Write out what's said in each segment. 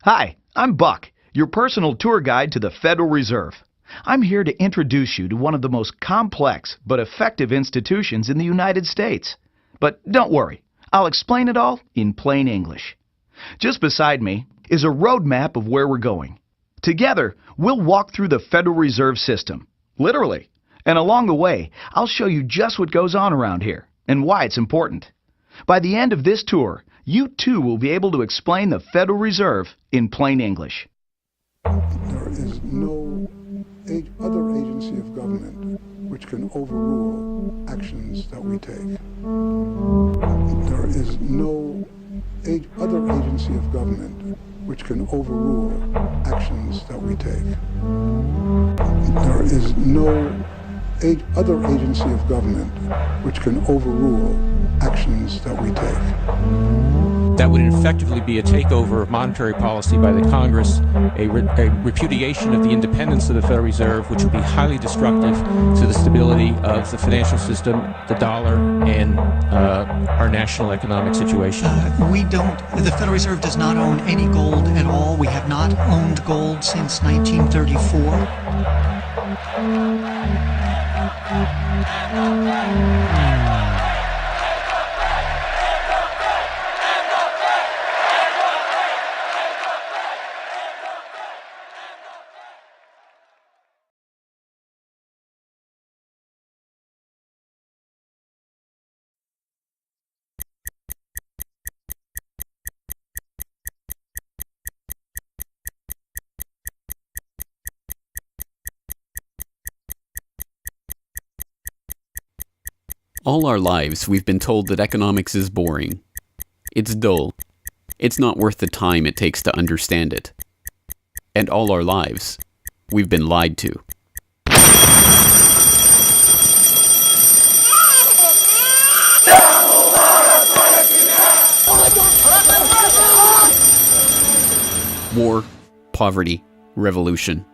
Hi, I'm Buck, your personal tour guide to the Federal Reserve. I'm here to introduce you to one of the most complex but effective institutions in the United States. But don't worry, I'll explain it all in plain English. Just beside me is a road map of where we're going. Together, we'll walk through the Federal Reserve System, literally. And along the way, I'll show you just what goes on around here and why it's important. By the end of this tour, you too will be able to explain the Federal Reserve in plain English. There is no other agency of government which can overrule actions that we take. There is no other agency of government which can overrule actions that we take. There is no other agency of government which can overrule actions that we take. That would effectively be a takeover of monetary policy by the Congress, a repudiation of the independence of the Federal Reserve, which would be highly destructive to the stability of the financial system, the dollar, and our national economic situation. The Federal Reserve does not own any gold at all. We have not owned gold since 1934. All our lives, we've been told that economics is boring. It's dull. It's not worth the time it takes to understand it. And all our lives, we've been lied to. War, poverty, revolution.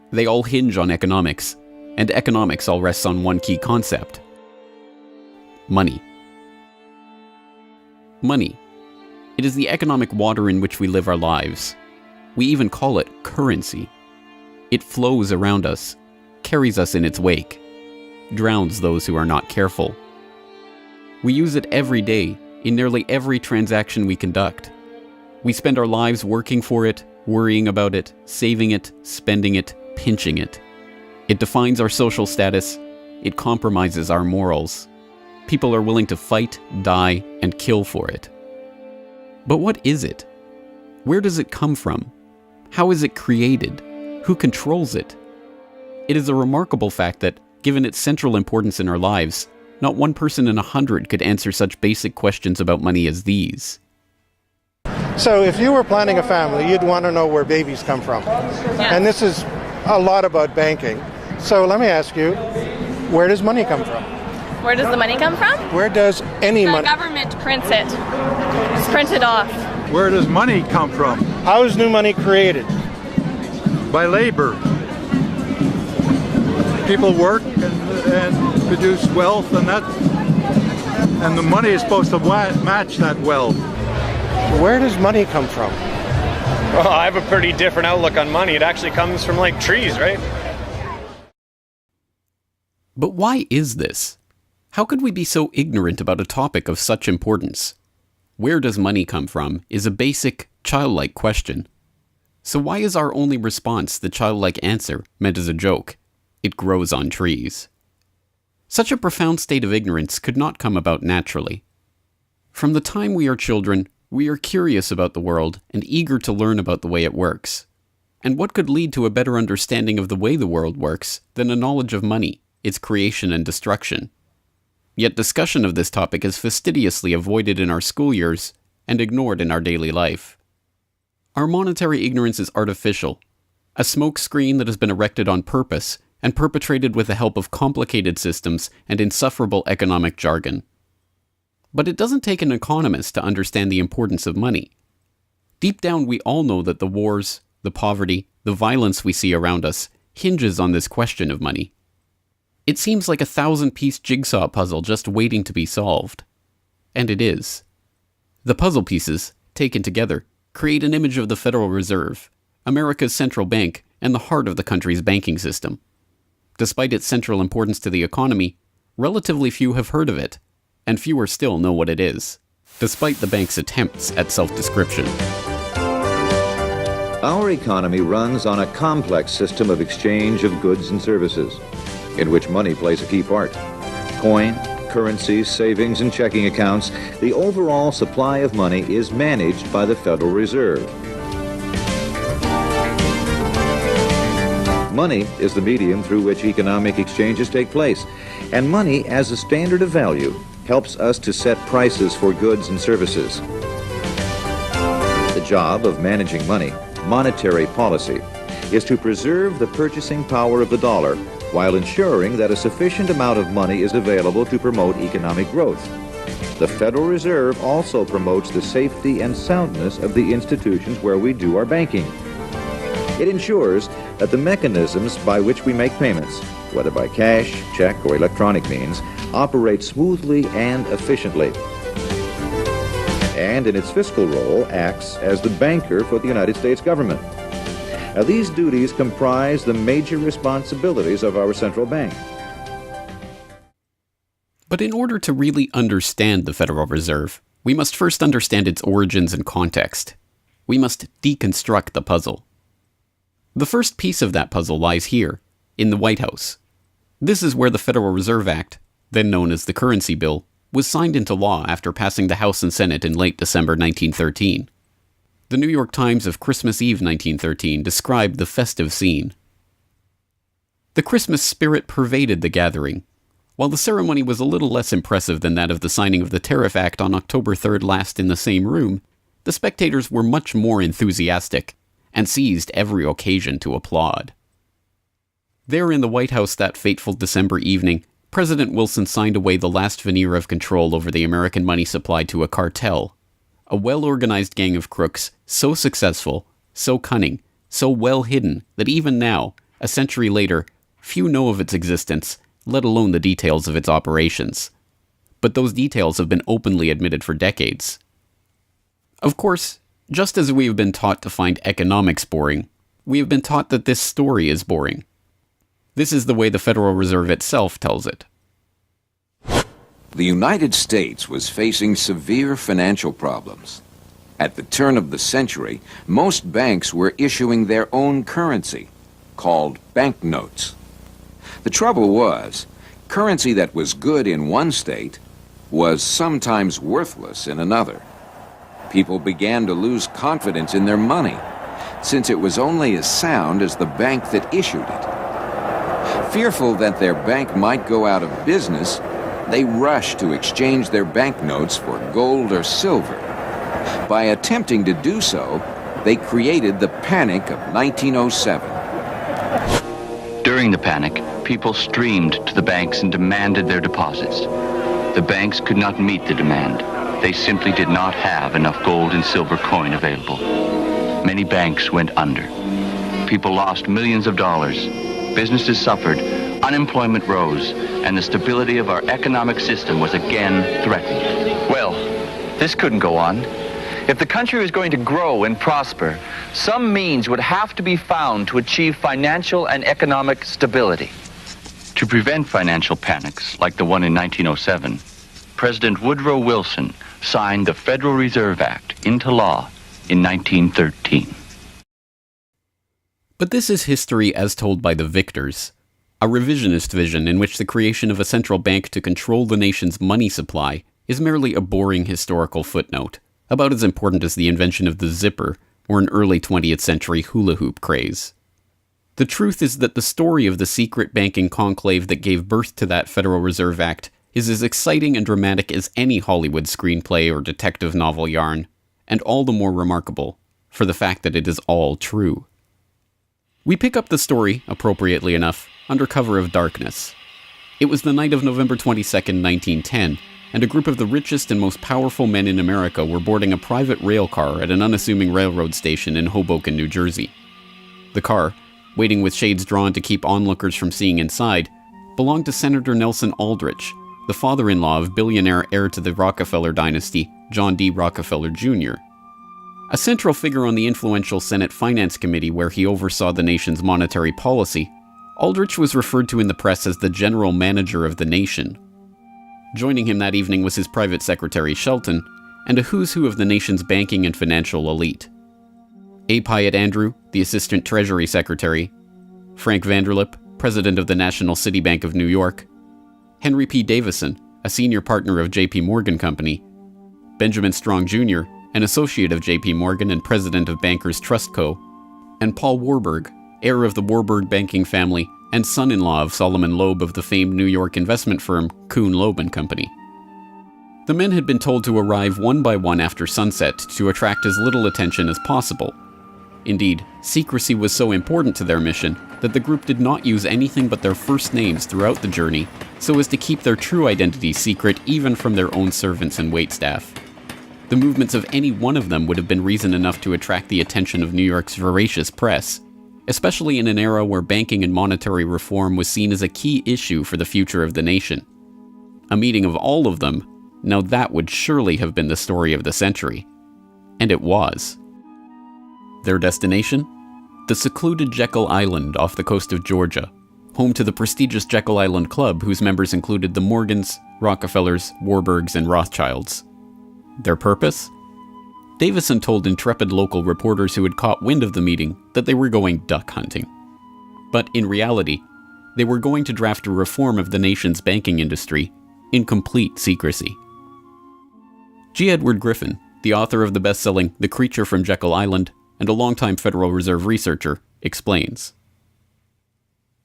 They all hinge on economics, and economics all rests on one key concept. Money. Money. It is the economic water in which we live our lives. We even call it currency. It flows around us, carries us in its wake, drowns those who are not careful. We use it every day, in nearly every transaction we conduct. We spend our lives working for it, worrying about it, saving it, spending it, pinching it. It defines our social status. It compromises our morals. People are willing to fight, die, and kill for it. But what is it? Where does it come from? How is it created? Who controls it? It is a remarkable fact that, given its central importance in our lives, not one person in 100 could answer such basic questions about money as these. So if you were planning a family, you'd want to know where babies come from. Yeah. And this is a lot about banking. So let me ask you, where does money come from? Where does the money come from? Where does any money? The government prints it. It's printed off. Where does money come from? How is new money created? By labor. People work and produce wealth, and the money is supposed to match that wealth. Where does money come from? Well, I have a pretty different outlook on money. It actually comes from like trees, right? But why is this? How could we be so ignorant about a topic of such importance? Where does money come from is a basic, childlike question. So why is our only response the childlike answer meant as a joke? It grows on trees. Such a profound state of ignorance could not come about naturally. From the time we are children, we are curious about the world and eager to learn about the way it works. And what could lead to a better understanding of the way the world works than a knowledge of money, its creation and destruction? Yet discussion of this topic is fastidiously avoided in our school years and ignored in our daily life. Our monetary ignorance is artificial, a smokescreen that has been erected on purpose and perpetrated with the help of complicated systems and insufferable economic jargon. But it doesn't take an economist to understand the importance of money. Deep down, we all know that the wars, the poverty, the violence we see around us hinges on this question of money. It seems like a 1,000-piece jigsaw puzzle just waiting to be solved. And it is. The puzzle pieces, taken together, create an image of the Federal Reserve, America's central bank and the heart of the country's banking system. Despite its central importance to the economy, relatively few have heard of it, and fewer still know what it is, despite the bank's attempts at self-description. Our economy runs on a complex system of exchange of goods and services, in which money plays a key part. Coin, currencies, savings, and checking accounts, the overall supply of money is managed by the Federal Reserve. Money is the medium through which economic exchanges take place, and money as a standard of value helps us to set prices for goods and services. The job of managing money, monetary policy, is to preserve the purchasing power of the dollar while ensuring that a sufficient amount of money is available to promote economic growth. The Federal Reserve also promotes the safety and soundness of the institutions where we do our banking. It ensures that the mechanisms by which we make payments, whether by cash, check, or electronic means, operate smoothly and efficiently. And in its fiscal role, acts as the banker for the United States government. Now, these duties comprise the major responsibilities of our central bank. But in order to really understand the Federal Reserve, we must first understand its origins and context. We must deconstruct the puzzle. The first piece of that puzzle lies here, in the White House. This is where the Federal Reserve Act, then known as the Currency Bill, was signed into law after passing the House and Senate in late December 1913. The New York Times of Christmas Eve 1913 described the festive scene. The Christmas spirit pervaded the gathering. While the ceremony was a little less impressive than that of the signing of the Tariff Act on October 3rd last in the same room, the spectators were much more enthusiastic and seized every occasion to applaud. There in the White House that fateful December evening, President Wilson signed away the last veneer of control over the American money supply to a cartel, a well-organized gang of crooks so successful, so cunning, so well hidden that even now, a century later, few know of its existence, let alone the details of its operations. But those details have been openly admitted for decades. Of course, just as we have been taught to find economics boring, we have been taught that this story is boring. This is the way the Federal Reserve itself tells it. The United States was facing severe financial problems. At the turn of the century, most banks were issuing their own currency, called banknotes. The trouble was, currency that was good in one state was sometimes worthless in another. People began to lose confidence in their money, since it was only as sound as the bank that issued it. Fearful that their bank might go out of business, they rushed to exchange their banknotes for gold or silver. By attempting to do so, they created the Panic of 1907. During the panic, people streamed to the banks and demanded their deposits. The banks could not meet the demand. They simply did not have enough gold and silver coin available. Many banks went under. People lost millions of dollars. Businesses suffered. Unemployment rose, and the stability of our economic system was again threatened. Well, this couldn't go on. If the country was going to grow and prosper, some means would have to be found to achieve financial and economic stability. To prevent financial panics like the one in 1907, President Woodrow Wilson signed the Federal Reserve Act into law in 1913. But this is history as told by the victors, a revisionist vision in which the creation of a central bank to control the nation's money supply is merely a boring historical footnote, about as important as the invention of the zipper or an early 20th century hula hoop craze. The truth is that the story of the secret banking conclave that gave birth to that Federal Reserve Act is as exciting and dramatic as any Hollywood screenplay or detective novel yarn, and all the more remarkable for the fact that it is all true. We pick up the story, appropriately enough, under cover of darkness. It was the night of November 22nd, 1910, and a group of the richest and most powerful men in America were boarding a private rail car at an unassuming railroad station in Hoboken, New Jersey. The car, waiting with shades drawn to keep onlookers from seeing inside, belonged to Senator Nelson Aldrich, the father-in-law of billionaire heir to the Rockefeller dynasty, John D. Rockefeller Jr. A central figure on the influential Senate Finance Committee where he oversaw the nation's monetary policy, Aldrich was referred to in the press as the general manager of the nation. Joining him that evening was his private secretary Shelton, and a who's who of the nation's banking and financial elite. A. Pyatt Andrew, the Assistant Treasury Secretary, Frank Vanderlip, President of the National City Bank of New York, Henry P. Davison, a senior partner of J.P. Morgan Company, Benjamin Strong Jr., an associate of J.P. Morgan and president of Bankers Trust Co., and Paul Warburg, heir of the Warburg banking family and son-in-law of Solomon Loeb of the famed New York investment firm Kuhn, Loeb and Company. The men had been told to arrive one by one after sunset to attract as little attention as possible. Indeed, secrecy was so important to their mission that the group did not use anything but their first names throughout the journey so as to keep their true identity secret even from their own servants and waitstaff. The movements of any one of them would have been reason enough to attract the attention of New York's voracious press, especially in an era where banking and monetary reform was seen as a key issue for the future of the nation. A meeting of all of them, now that would surely have been the story of the century. And it was. Their destination? The secluded Jekyll Island off the coast of Georgia, home to the prestigious Jekyll Island Club whose members included the Morgans, Rockefellers, Warburgs, and Rothschilds. Their purpose? Davison told intrepid local reporters who had caught wind of the meeting that they were going duck hunting. But in reality, they were going to draft a reform of the nation's banking industry in complete secrecy. G. Edward Griffin, the author of the best-selling The Creature from Jekyll Island and a longtime Federal Reserve researcher, explains.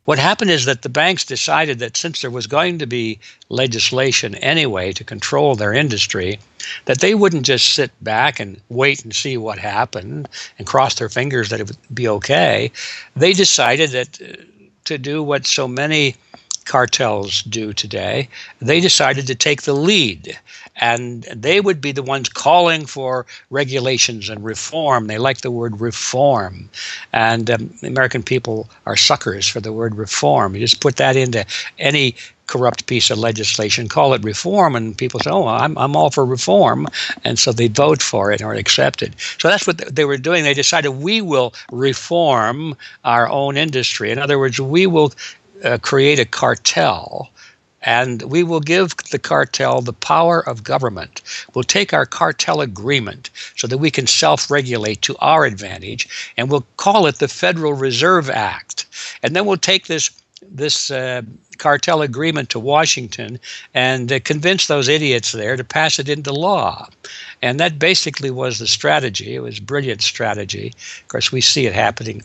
What happened is that the banks decided that since there was going to be legislation anyway to control their industry, that they wouldn't just sit back and wait and see what happened and cross their fingers that it would be okay. They decided that to do what so many cartels do today, they decided to take the lead, and they would be the ones calling for regulations and reform. They like the word reform, and the American people are suckers for the word reform. You just put that into any corrupt piece of legislation, call it reform, and people say, oh, I'm all for reform, and so they vote for it or accept it. So that's what they were doing. They decided we will reform our own industry. In other words, we will create a cartel, and we will give the cartel the power of government. We'll take our cartel agreement so that we can self-regulate to our advantage, and we'll call it the Federal Reserve Act. And then we'll take this cartel agreement to Washington and convince those idiots there to pass it into law. And that basically was the strategy. It was a brilliant strategy. Of course, we see it happening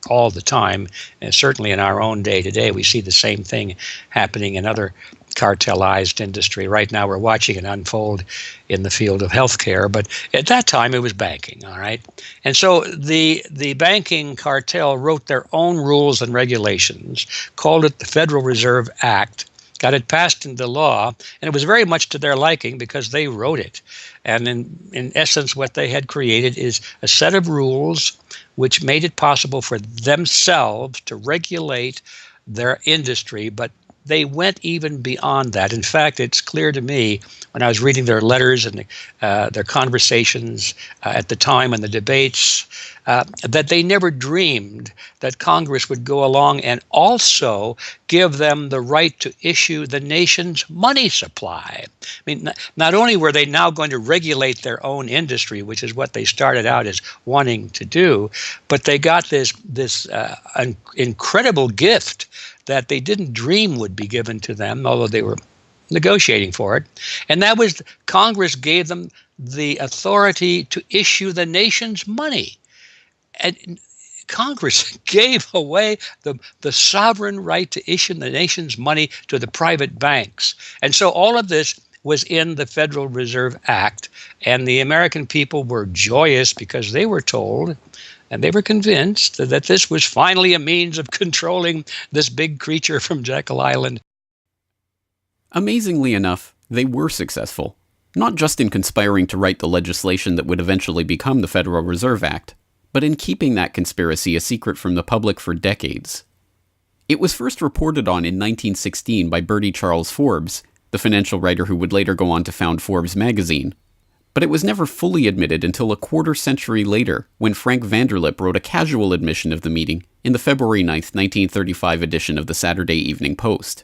all the time, and certainly in our own day today, we see the same thing happening in other cartelized industry. Right now, we're watching it unfold in the field of healthcare, but at that time, it was banking, all right? And so the banking cartel wrote their own rules and regulations, called it the Federal Reserve Act, got it passed into law, and it was very much to their liking because they wrote it. And in essence, what they had created is a set of rules which made it possible for themselves to regulate their industry, but they went even beyond that. In fact, it's clear to me when I was reading their letters and their conversations at the time and the debates that they never dreamed that Congress would go along and also give them the right to issue the nation's money supply. I mean, not only were they now going to regulate their own industry, which is what they started out as wanting to do, but they got this incredible gift that they didn't dream would be given to them, although they were negotiating for it. And that was Congress gave them the authority to issue the nation's money. And Congress gave away the sovereign right to issue the nation's money to the private banks. And so all of this was in the Federal Reserve Act, and the American people were joyous because they were told and they were convinced that this was finally a means of controlling this big creature from Jekyll Island. Amazingly enough, they were successful, not just in conspiring to write the legislation that would eventually become the Federal Reserve Act, but in keeping that conspiracy a secret from the public for decades. It was first reported on in 1916 by Bertie Charles Forbes, the financial writer who would later go on to found Forbes magazine. But it was never fully admitted until a quarter century later, when Frank Vanderlip wrote a casual admission of the meeting in the February 9, 1935 edition of the Saturday Evening Post.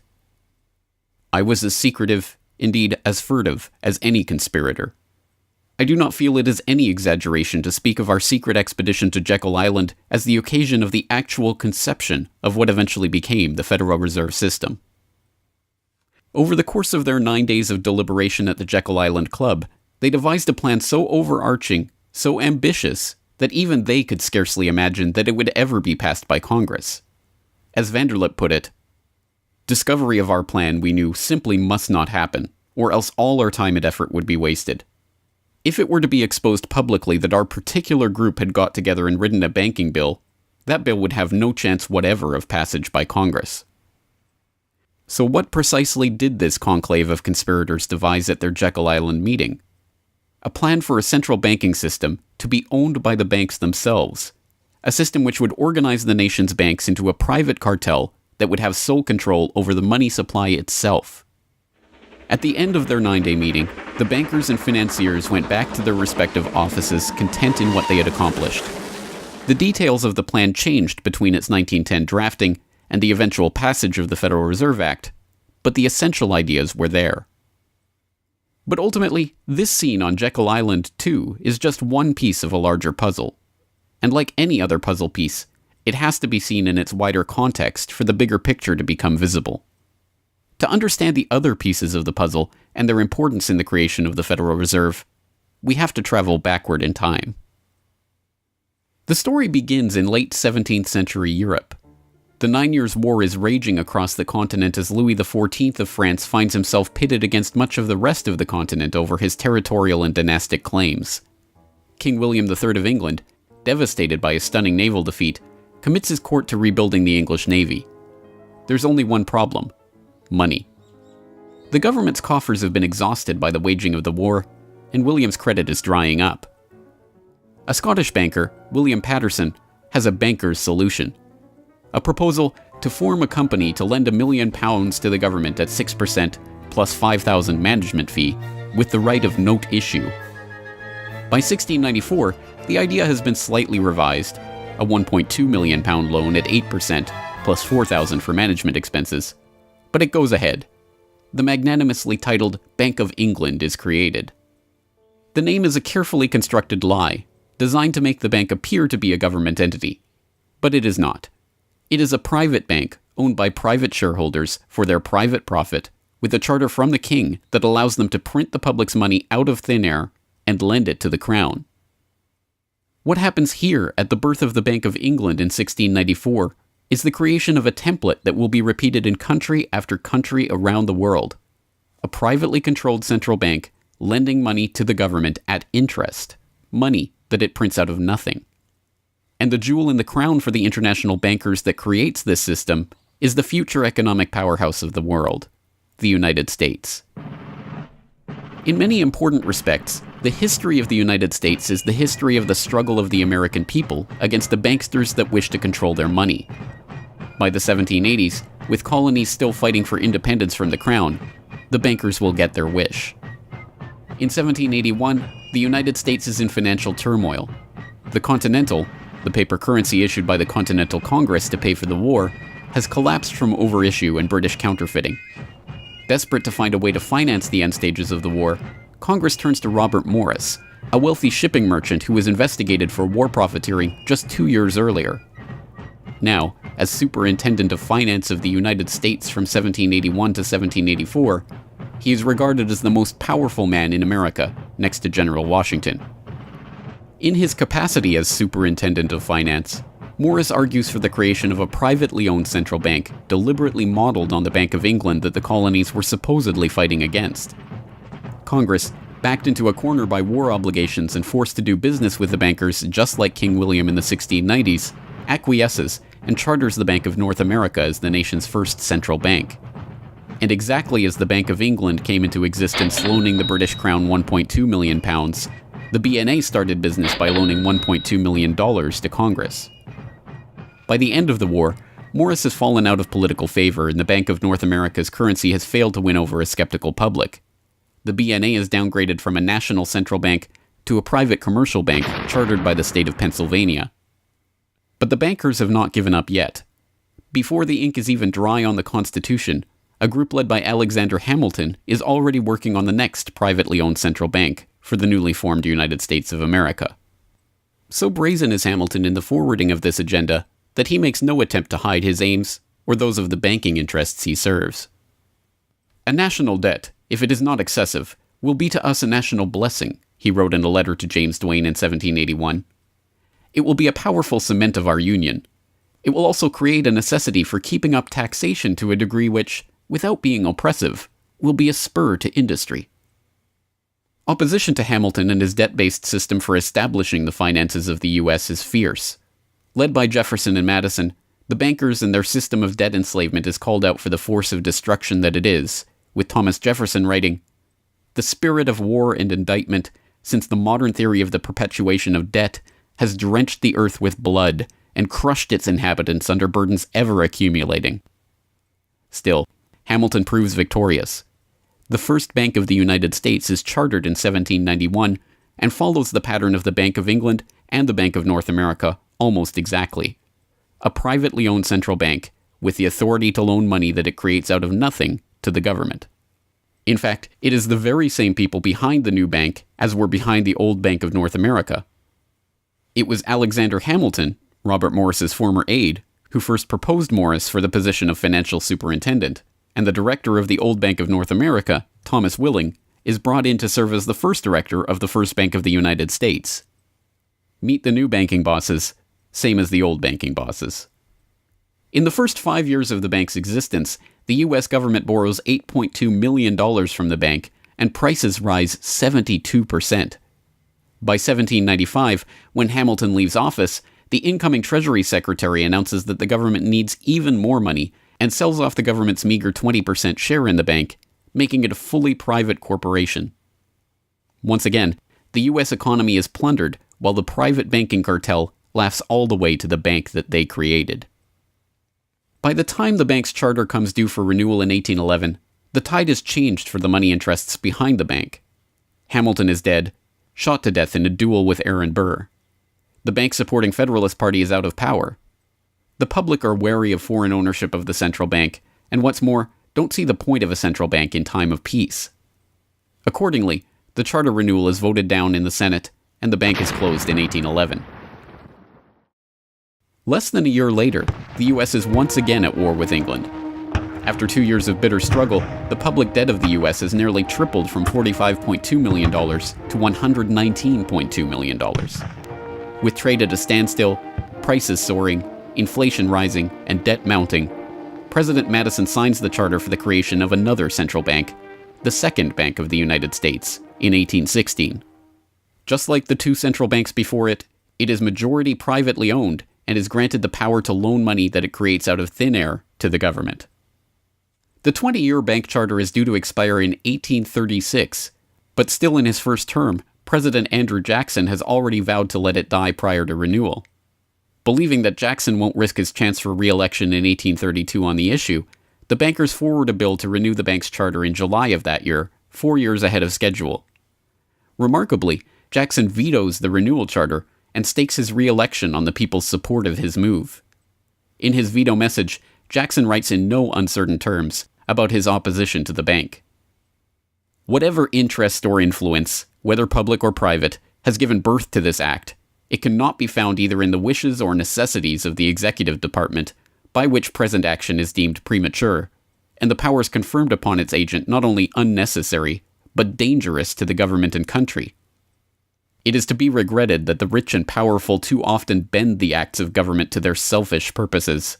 I was as secretive, indeed as furtive, as any conspirator. I do not feel it is any exaggeration to speak of our secret expedition to Jekyll Island as the occasion of the actual conception of what eventually became the Federal Reserve System. Over the course of their 9 days of deliberation at the Jekyll Island Club, they devised a plan so overarching, so ambitious, that even they could scarcely imagine that it would ever be passed by Congress. As Vanderlip put it, discovery of our plan, we knew, simply must not happen, or else all our time and effort would be wasted. If it were to be exposed publicly that our particular group had got together and written a banking bill, that bill would have no chance whatever of passage by Congress. So what precisely did this conclave of conspirators devise at their Jekyll Island meeting? A plan for a central banking system to be owned by the banks themselves, a system which would organize the nation's banks into a private cartel that would have sole control over the money supply itself. At the end of their 9-day meeting, the bankers and financiers went back to their respective offices content in what they had accomplished. The details of the plan changed between its 1910 drafting and the eventual passage of the Federal Reserve Act, but the essential ideas were there. But ultimately, this scene on Jekyll Island, too, is just one piece of a larger puzzle. And like any other puzzle piece, it has to be seen in its wider context for the bigger picture to become visible. To understand the other pieces of the puzzle and their importance in the creation of the Federal Reserve, we have to travel backward in time. The story begins in late 17th century Europe. The 9 Years' War is raging across the continent as Louis XIV of France finds himself pitted against much of the rest of the continent over his territorial and dynastic claims. King William III of England, devastated by a stunning naval defeat, commits his court to rebuilding the English navy. There's only one problem: money. The government's coffers have been exhausted by the waging of the war, and William's credit is drying up. A Scottish banker, William Patterson, has a banker's solution. A proposal to form a company to lend £1 million to the government at 6% plus £5,000 management fee, with the right of note issue. By 1694, the idea has been slightly revised, a £1.2 million loan at 8% plus £4,000 for management expenses. But it goes ahead. The magnanimously titled Bank of England is created. The name is a carefully constructed lie, designed to make the bank appear to be a government entity. But it is not. It is a private bank owned by private shareholders for their private profit, with a charter from the king that allows them to print the public's money out of thin air and lend it to the crown. What happens here at the birth of the Bank of England in 1694 is the creation of a template that will be repeated in country after country around the world. A privately controlled central bank lending money to the government at interest, money that it prints out of nothing. And the jewel in the crown for the international bankers that creates this system is the future economic powerhouse of the world, the United States. In many important respects, the history of the United States is the history of the struggle of the American people against the banksters that wish to control their money. By the 1780s, with colonies still fighting for independence from the crown, the bankers will get their wish. In 1781, the United States is in financial turmoil. The Continental, the paper currency issued by the Continental Congress to pay for the war, has collapsed from overissue and British counterfeiting. Desperate to find a way to finance the end stages of the war, Congress turns to Robert Morris, a wealthy shipping merchant who was investigated for war profiteering just 2 years earlier. Now, as Superintendent of Finance of the United States from 1781 to 1784, he is regarded as the most powerful man in America, next to General Washington. In his capacity as Superintendent of Finance, Morris argues for the creation of a privately owned central bank deliberately modeled on the Bank of England that the colonies were supposedly fighting against. Congress, backed into a corner by war obligations and forced to do business with the bankers just like King William in the 1690s, acquiesces and charters the Bank of North America as the nation's first central bank. And exactly as the Bank of England came into existence loaning the British Crown £1.2 million, the BNA started business by loaning $1.2 million to Congress. By the end of the war, Morris has fallen out of political favor and the Bank of North America's currency has failed to win over a skeptical public. the BNA is downgraded from a national central bank to a private commercial bank chartered by the state of Pennsylvania. But the bankers have not given up yet. Before the ink is even dry on the Constitution, a group led by Alexander Hamilton is already working on the next privately owned central bank for the newly formed United States of America. So brazen is Hamilton in the forwarding of this agenda that he makes no attempt to hide his aims or those of the banking interests he serves. A national debt, if it is not excessive, will be to us a national blessing, he wrote in a letter to James Duane in 1781. It will be a powerful cement of our union. It will also create a necessity for keeping up taxation to a degree which, without being oppressive, will be a spur to industry. Opposition to Hamilton and his debt-based system for establishing the finances of the U.S. is fierce. Led by Jefferson and Madison, the bankers and their system of debt enslavement is called out for the force of destruction that it is, with Thomas Jefferson writing, "The spirit of war and indictment, since the modern theory of the perpetuation of debt, has drenched the earth with blood and crushed its inhabitants under burdens ever accumulating." Still, Hamilton proves victorious. The first Bank of the United States is chartered in 1791 and follows the pattern of the Bank of England and the Bank of North America almost exactly. A privately owned central bank with the authority to loan money that it creates out of nothing to the government. In fact, it is the very same people behind the new bank as were behind the old Bank of North America. It was Alexander Hamilton, Robert Morris's former aide, who first proposed Morris for the position of financial superintendent, and the director of the old Bank of North America, Thomas Willing, is brought in to serve as the first director of the first Bank of the United States. Meet the new banking bosses, same as the old banking bosses. In the first 5 years of the bank's existence, the U.S. government borrows $8.2 million from the bank, and prices rise 72%. By 1795, when Hamilton leaves office, the incoming Treasury Secretary announces that the government needs even more money and sells off the government's meager 20% share in the bank, making it a fully private corporation. Once again, the U.S. economy is plundered while the private banking cartel laughs all the way to the bank that they created. By the time the bank's charter comes due for renewal in 1811, the tide has changed for the money interests behind the bank. Hamilton is dead, shot to death in a duel with Aaron Burr. The bank-supporting Federalist Party is out of power. The public are wary of foreign ownership of the central bank, and what's more, don't see the point of a central bank in time of peace. Accordingly, the charter renewal is voted down in the Senate, and the bank is closed in 1811. Less than a year later, the U.S. is once again at war with England. After 2 years of bitter struggle, the public debt of the U.S. has nearly tripled from $45.2 million to $119.2 million. With trade at a standstill, prices soaring, inflation rising, and debt mounting, President Madison signs the charter for the creation of another central bank, the Second Bank of the United States, in 1816. Just like the two central banks before it, it is majority privately owned and is granted the power to loan money that it creates out of thin air to the government. The 20-year bank charter is due to expire in 1836, but still in his first term, President Andrew Jackson has already vowed to let it die prior to renewal. Believing that Jackson won't risk his chance for re-election in 1832 on the issue, the bankers forward a bill to renew the bank's charter in July of that year, 4 years ahead of schedule. Remarkably, Jackson vetoes the renewal charter and stakes his re-election on the people's support of his move. In his veto message, Jackson writes in no uncertain terms about his opposition to the bank. Whatever interest or influence, whether public or private, has given birth to this act, it cannot be found either in the wishes or necessities of the executive department, by which present action is deemed premature, and the powers conferred upon its agent not only unnecessary, but dangerous to the government and country. It is to be regretted that the rich and powerful too often bend the acts of government to their selfish purposes.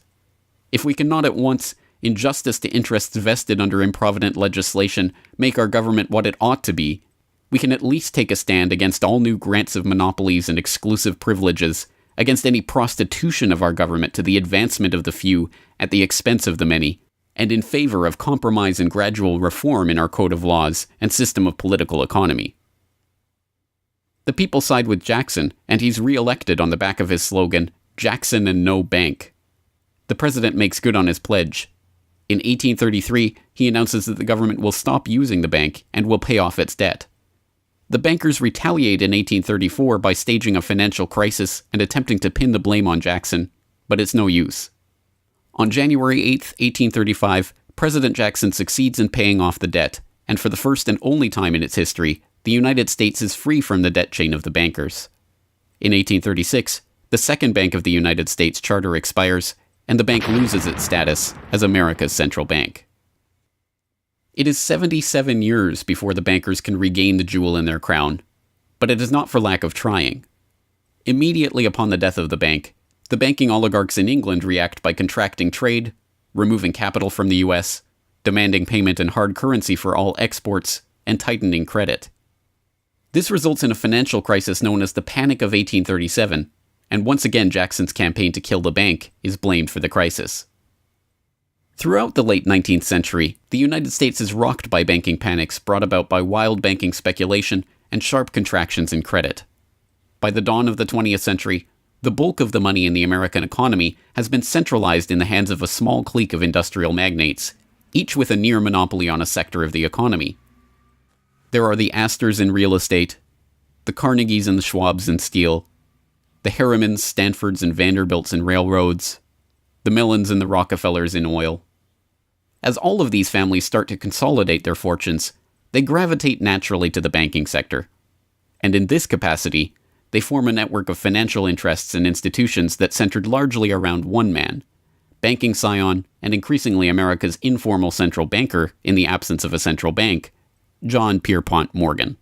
If we cannot at once, in justice to interests vested under improvident legislation, make our government what it ought to be, we can at least take a stand against all new grants of monopolies and exclusive privileges, against any prostitution of our government to the advancement of the few at the expense of the many, and in favor of compromise and gradual reform in our code of laws and system of political economy. The people side with Jackson, and he's re-elected on the back of his slogan, "Jackson and no bank." The president makes good on his pledge. In 1833, He announces that the government will stop using the bank and will pay off its debt. The bankers retaliate in 1834 by staging a financial crisis and attempting to pin the blame on Jackson, but it's no use. On January 8, 1835, President Jackson succeeds in paying off the debt, and for the first and only time in its history, the United States is free from the debt chain of the bankers. In 1836, the Second Bank of the United States charter expires, and the bank loses its status as America's central bank. It is 77 years before the bankers can regain the jewel in their crown, but it is not for lack of trying. Immediately upon the death of the bank, the banking oligarchs in England react by contracting trade, removing capital from the US, demanding payment in hard currency for all exports, and tightening credit. This results in a financial crisis known as the Panic of 1837, and once again Jackson's campaign to kill the bank is blamed for the crisis. Throughout the late 19th century, the United States is rocked by banking panics brought about by wild banking speculation and sharp contractions in credit. By the dawn of the 20th century, the bulk of the money in the American economy has been centralized in the hands of a small clique of industrial magnates, each with a near monopoly on a sector of the economy. There are the Astors in real estate, the Carnegies and the Schwabs in steel, the Harrimans, Stanfords, and Vanderbilts in railroads, the Millens and the Rockefellers in oil. As all of these families start to consolidate their fortunes, they gravitate naturally to the banking sector. And in this capacity, they form a network of financial interests and institutions that centered largely around one man, banking scion and increasingly America's informal central banker in the absence of a central bank, John Pierpont Morgan.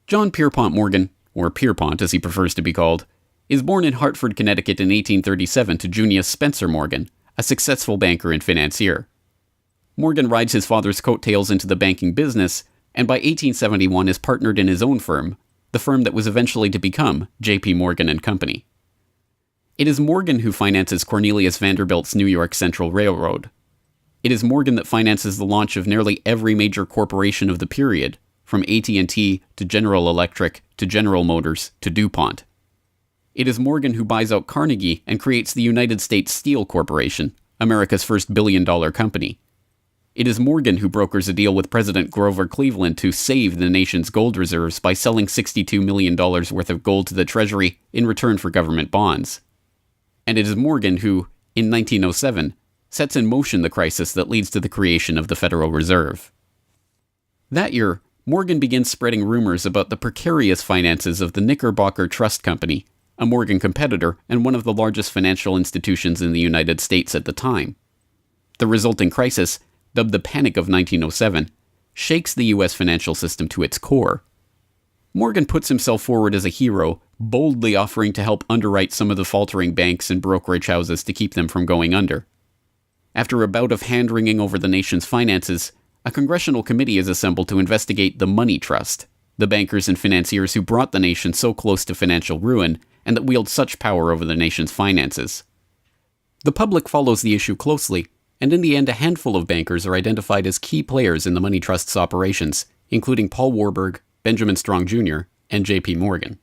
John Pierpont Morgan, or Pierpont as he prefers to be called, is born in Hartford, Connecticut in 1837 to Junius Spencer Morgan, a successful banker and financier. Morgan rides his father's coattails into the banking business, and by 1871 is partnered in his own firm, the firm that was eventually to become J.P. Morgan and Company. It is Morgan who finances Cornelius Vanderbilt's New York Central Railroad. It is Morgan that finances the launch of nearly every major corporation of the period, from AT&T to General Electric to General Motors to DuPont. It is Morgan who buys out Carnegie and creates the United States Steel Corporation, America's first billion-dollar company. It is Morgan who brokers a deal with President Grover Cleveland to save the nation's gold reserves by selling $62 million worth of gold to the Treasury in return for government bonds. And it is Morgan who, in 1907, sets in motion the crisis that leads to the creation of the Federal Reserve. That year, Morgan begins spreading rumors about the precarious finances of the Knickerbocker Trust Company, a Morgan competitor and one of the largest financial institutions in the United States at the time. The resulting crisis, dubbed the Panic of 1907, shakes the U.S. financial system to its core. Morgan puts himself forward as a hero, boldly offering to help underwrite some of the faltering banks and brokerage houses to keep them from going under. After a bout of hand-wringing over the nation's finances, a congressional committee is assembled to investigate the Money Trust, the bankers and financiers who brought the nation so close to financial ruin and that wield such power over the nation's finances. The public follows the issue closely, and in the end a handful of bankers are identified as key players in the Money Trust's operations, including Paul Warburg, Benjamin Strong Jr., and J.P. Morgan.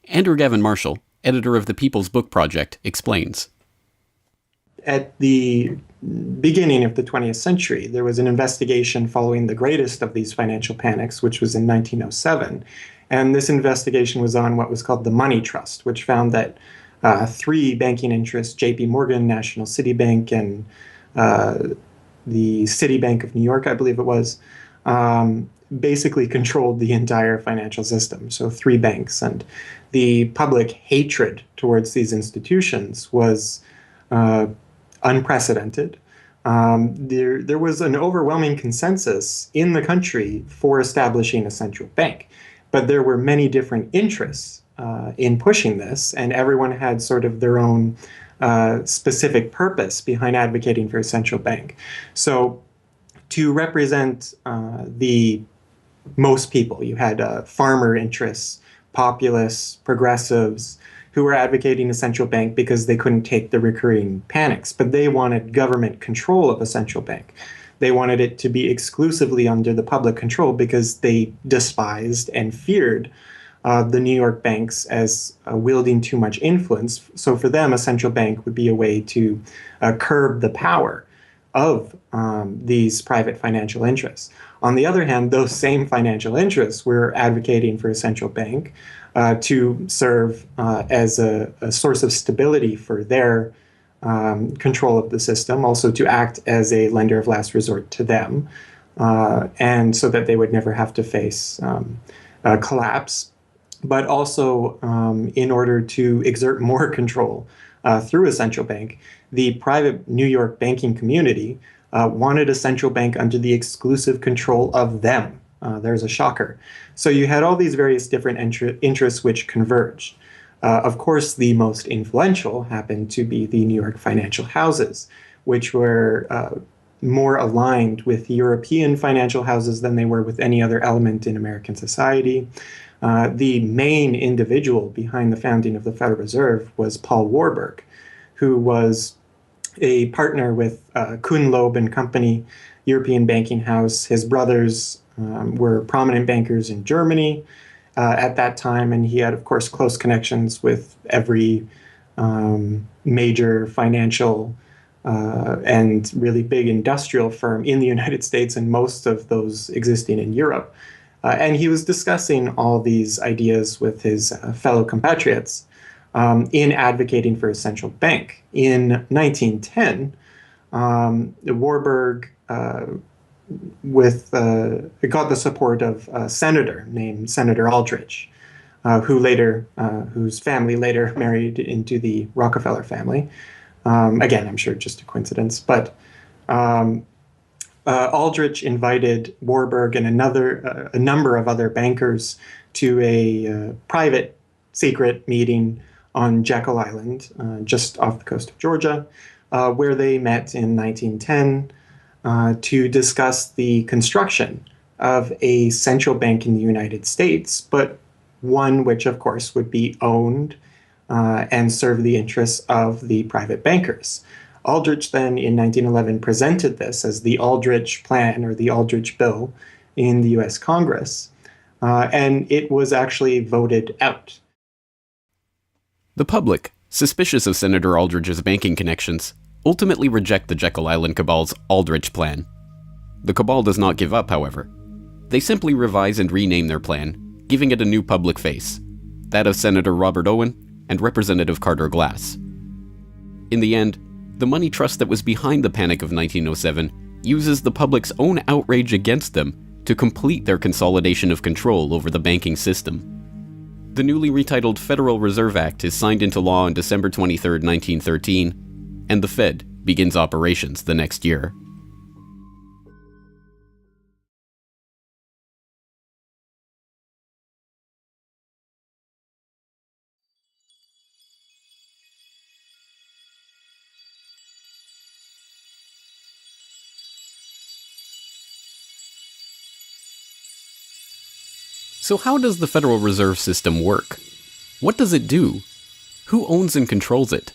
Andrew Gavin Marshall, editor of the People's Book Project, explains. At the beginning of the 20th century, there was an investigation following the greatest of these financial panics, which was in 1907. And this investigation was on what was called the Money Trust, which found that three banking interests, J.P. Morgan, National City Bank, and the Citibank of New York, I believe it was, basically controlled the entire financial system. So three banks. And the public hatred towards these institutions was unprecedented. There was an overwhelming consensus in the country for establishing a central bank. But there were many different interests in pushing this, and everyone had sort of their own specific purpose behind advocating for a central bank. So to represent the most people, you had farmer interests, populists, progressives, who were advocating a central bank because they couldn't take the recurring panics, but they wanted government control of a central bank. They wanted it to be exclusively under the public control because they despised and feared the New York banks as wielding too much influence. So for them, a central bank would be a way to curb the power of these private financial interests. On the other hand, those same financial interests were advocating for a central bank to serve as a source of stability for their control of the system, also to act as a lender of last resort to them, and so that they would never have to face collapse, but also in order to exert more control through a central bank. The private New York banking community wanted a central bank under the exclusive control of them. There's a shocker. So you had all these various different interests which converged. Of course, the most influential happened to be the New York financial houses, which were more aligned with European financial houses than they were with any other element in American society. The main individual behind the founding of the Federal Reserve was Paul Warburg, who was a partner with Kuhn, Loeb and Company, European banking house. His brothers were prominent bankers in Germany at that time, and he had, of course, close connections with every major financial and really big industrial firm in the United States, and most of those existing in Europe. And he was discussing all these ideas with his fellow compatriots in advocating for a central bank. In 1910, Warburg got the support of a senator named Senator Aldrich, whose family later married into the Rockefeller family. Again, I'm sure just a coincidence, but Aldrich invited Warburg and a number of other bankers to a private, secret meeting on Jekyll Island, just off the coast of Georgia, where they met in 1910 to discuss the construction of a central bank in the United States, but one which, of course, would be owned and serve the interests of the private bankers. Aldrich then, in 1911, presented this as the Aldrich Plan or the Aldrich Bill in the U.S. Congress, and it was actually voted out. The public, suspicious of Senator Aldrich's banking connections, ultimately reject the Jekyll Island Cabal's Aldrich Plan. The cabal does not give up, however. They simply revise and rename their plan, giving it a new public face, that of Senator Robert Owen and Representative Carter Glass. In the end, the money trust that was behind the Panic of 1907 uses the public's own outrage against them to complete their consolidation of control over the banking system. The newly retitled Federal Reserve Act is signed into law on December 23, 1913, and the Fed begins operations the next year. So how does the Federal Reserve System work? What does it do? Who owns and controls it?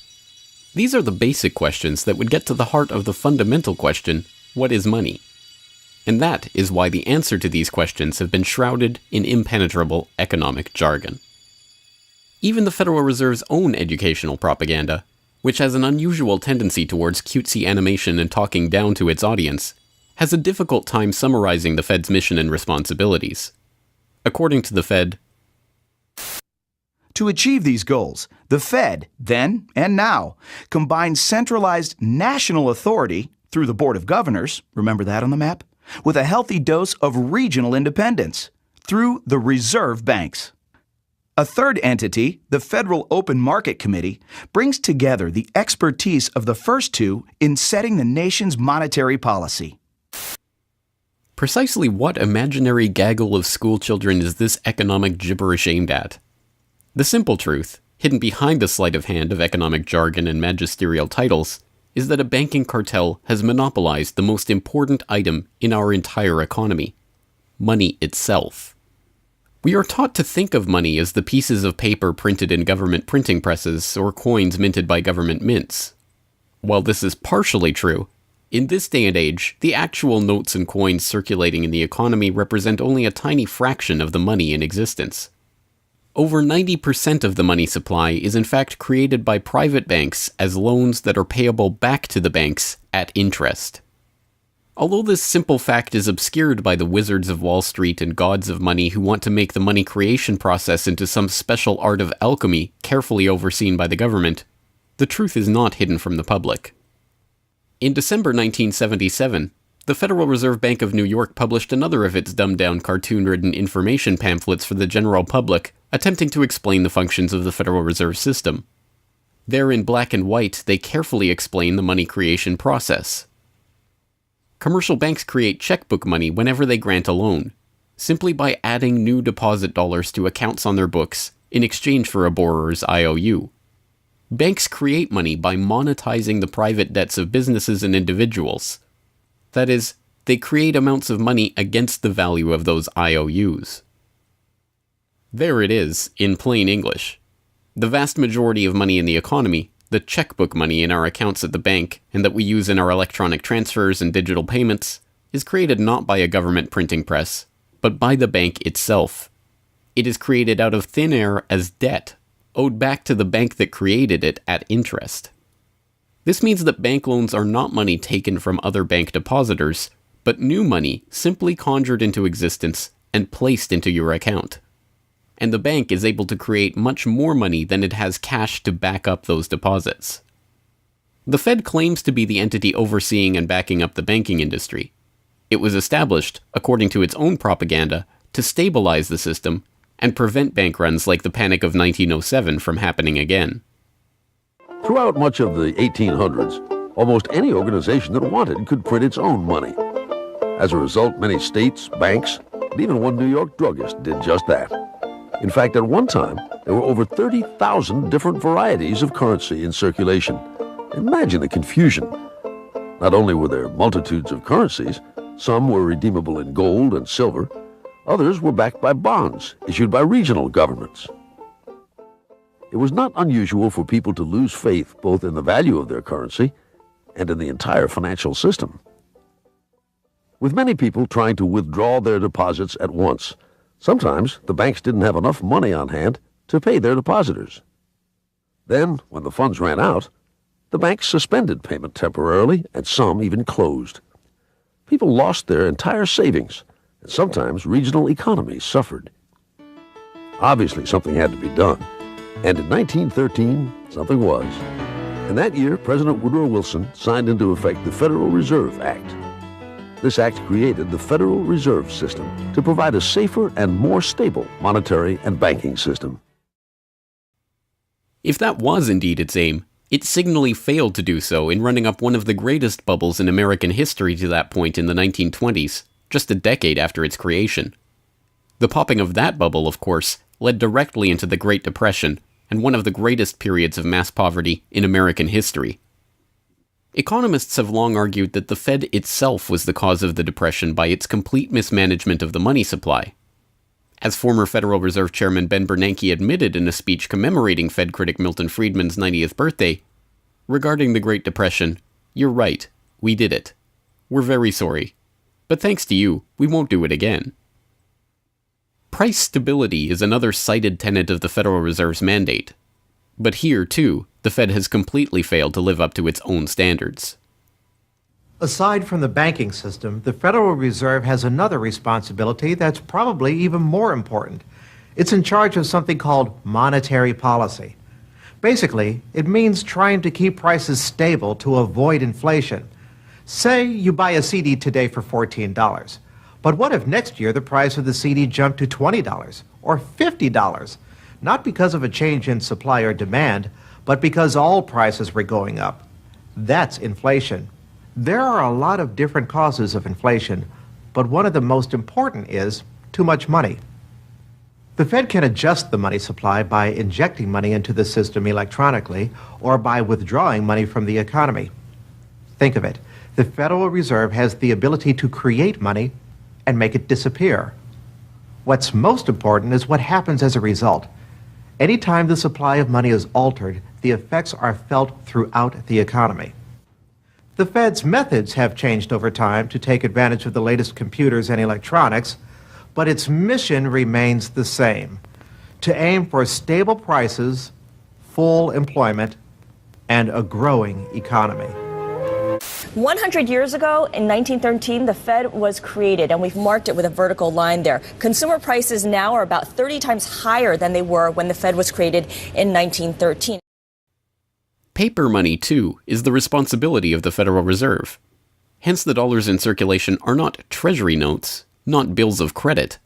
These are the basic questions that would get to the heart of the fundamental question, what is money? And that is why the answer to these questions have been shrouded in impenetrable economic jargon. Even the Federal Reserve's own educational propaganda, which has an unusual tendency towards cutesy animation and talking down to its audience, has a difficult time summarizing the Fed's mission and responsibilities. According to the Fed, to achieve these goals, the Fed, then and now, combines centralized national authority through the Board of Governors, remember that on the map, with a healthy dose of regional independence through the reserve banks. A third entity, the Federal Open Market Committee, brings together the expertise of the first two in setting the nation's monetary policy. Precisely what imaginary gaggle of schoolchildren is this economic gibberish aimed at? The simple truth, hidden behind the sleight of hand of economic jargon and magisterial titles, is that a banking cartel has monopolized the most important item in our entire economy: money itself. We are taught to think of money as the pieces of paper printed in government printing presses or coins minted by government mints. While this is partially true, in this day and age, the actual notes and coins circulating in the economy represent only a tiny fraction of the money in existence. Over 90% of the money supply is in fact created by private banks as loans that are payable back to the banks at interest. Although this simple fact is obscured by the wizards of Wall Street and gods of money who want to make the money creation process into some special art of alchemy carefully overseen by the government, the truth is not hidden from the public. In December 1977, the Federal Reserve Bank of New York published another of its dumbed-down cartoon-ridden information pamphlets for the general public, attempting to explain the functions of the Federal Reserve System. There in black and white, they carefully explain the money creation process. Commercial banks create checkbook money whenever they grant a loan, simply by adding new deposit dollars to accounts on their books in exchange for a borrower's IOU. Banks create money by monetizing the private debts of businesses and individuals. That is, they create amounts of money against the value of those IOUs. There it is, in plain English. The vast majority of money in the economy, the checkbook money in our accounts at the bank and that we use in our electronic transfers and digital payments, is created not by a government printing press, but by the bank itself. It is created out of thin air as debt, owed back to the bank that created it at interest. This means that bank loans are not money taken from other bank depositors, but new money simply conjured into existence and placed into your account. And the bank is able to create much more money than it has cash to back up those deposits. The Fed claims to be the entity overseeing and backing up the banking industry. It was established, according to its own propaganda, to stabilize the system and prevent bank runs like the Panic of 1907 from happening again. Throughout much of the 1800s, almost any organization that wanted could print its own money. As a result, many states, banks, and even one New York druggist did just that. In fact, at one time, there were over 30,000 different varieties of currency in circulation. Imagine the confusion. Not only were there multitudes of currencies, some were redeemable in gold and silver, others were backed by bonds issued by regional governments. It was not unusual for people to lose faith both in the value of their currency and in the entire financial system. With many people trying to withdraw their deposits at once, sometimes the banks didn't have enough money on hand to pay their depositors. Then, when the funds ran out, the banks suspended payment temporarily, and some even closed. People lost their entire savings, and sometimes regional economies suffered. Obviously, something had to be done. And in 1913, something was. In that year, President Woodrow Wilson signed into effect the Federal Reserve Act. This act created the Federal Reserve System to provide a safer and more stable monetary and banking system. If that was indeed its aim, it signally failed to do so in running up one of the greatest bubbles in American history to that point in the 1920s, just a decade after its creation. The popping of that bubble, of course, led directly into the Great Depression and one of the greatest periods of mass poverty in American history. Economists have long argued that the Fed itself was the cause of the Depression by its complete mismanagement of the money supply. As former Federal Reserve Chairman Ben Bernanke admitted in a speech commemorating Fed critic Milton Friedman's 90th birthday, regarding the Great Depression, "You're right, we did it. We're very sorry. But thanks to you, we won't do it again." Price stability is another cited tenet of the Federal Reserve's mandate. But here, too, the Fed has completely failed to live up to its own standards. Aside from the banking system, the Federal Reserve has another responsibility that's probably even more important. It's in charge of something called monetary policy. Basically, it means trying to keep prices stable to avoid inflation. Say you buy a CD today for $14. But what if next year the price of the CD jumped to $20 or $50? Not because of a change in supply or demand, but because all prices were going up. That's inflation. There are a lot of different causes of inflation, but one of the most important is too much money. The Fed can adjust the money supply by injecting money into the system electronically or by withdrawing money from the economy. Think of it. The Federal Reserve has the ability to create money and make it disappear. What's most important is what happens as a result. Anytime the supply of money is altered, the effects are felt throughout the economy. The Fed's methods have changed over time to take advantage of the latest computers and electronics, but its mission remains the same: to aim for stable prices, full employment, and a growing economy. 100 years ago, in 1913, the Fed was created, and we've marked it with a vertical line there. Consumer prices now are about 30 times higher than they were when the Fed was created in 1913. Paper money, too, is the responsibility of the Federal Reserve. Hence, the dollars in circulation are not Treasury notes, not bills of credit,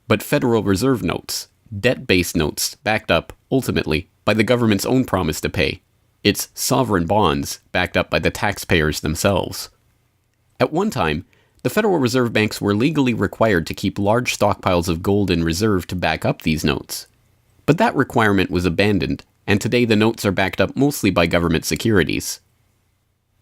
but Federal Reserve notes, debt-based notes backed up, ultimately, by the government's own promise to pay. It's sovereign bonds backed up by the taxpayers themselves. At one time, the Federal Reserve banks were legally required to keep large stockpiles of gold in reserve to back up these notes. But that requirement was abandoned, and today the notes are backed up mostly by government securities.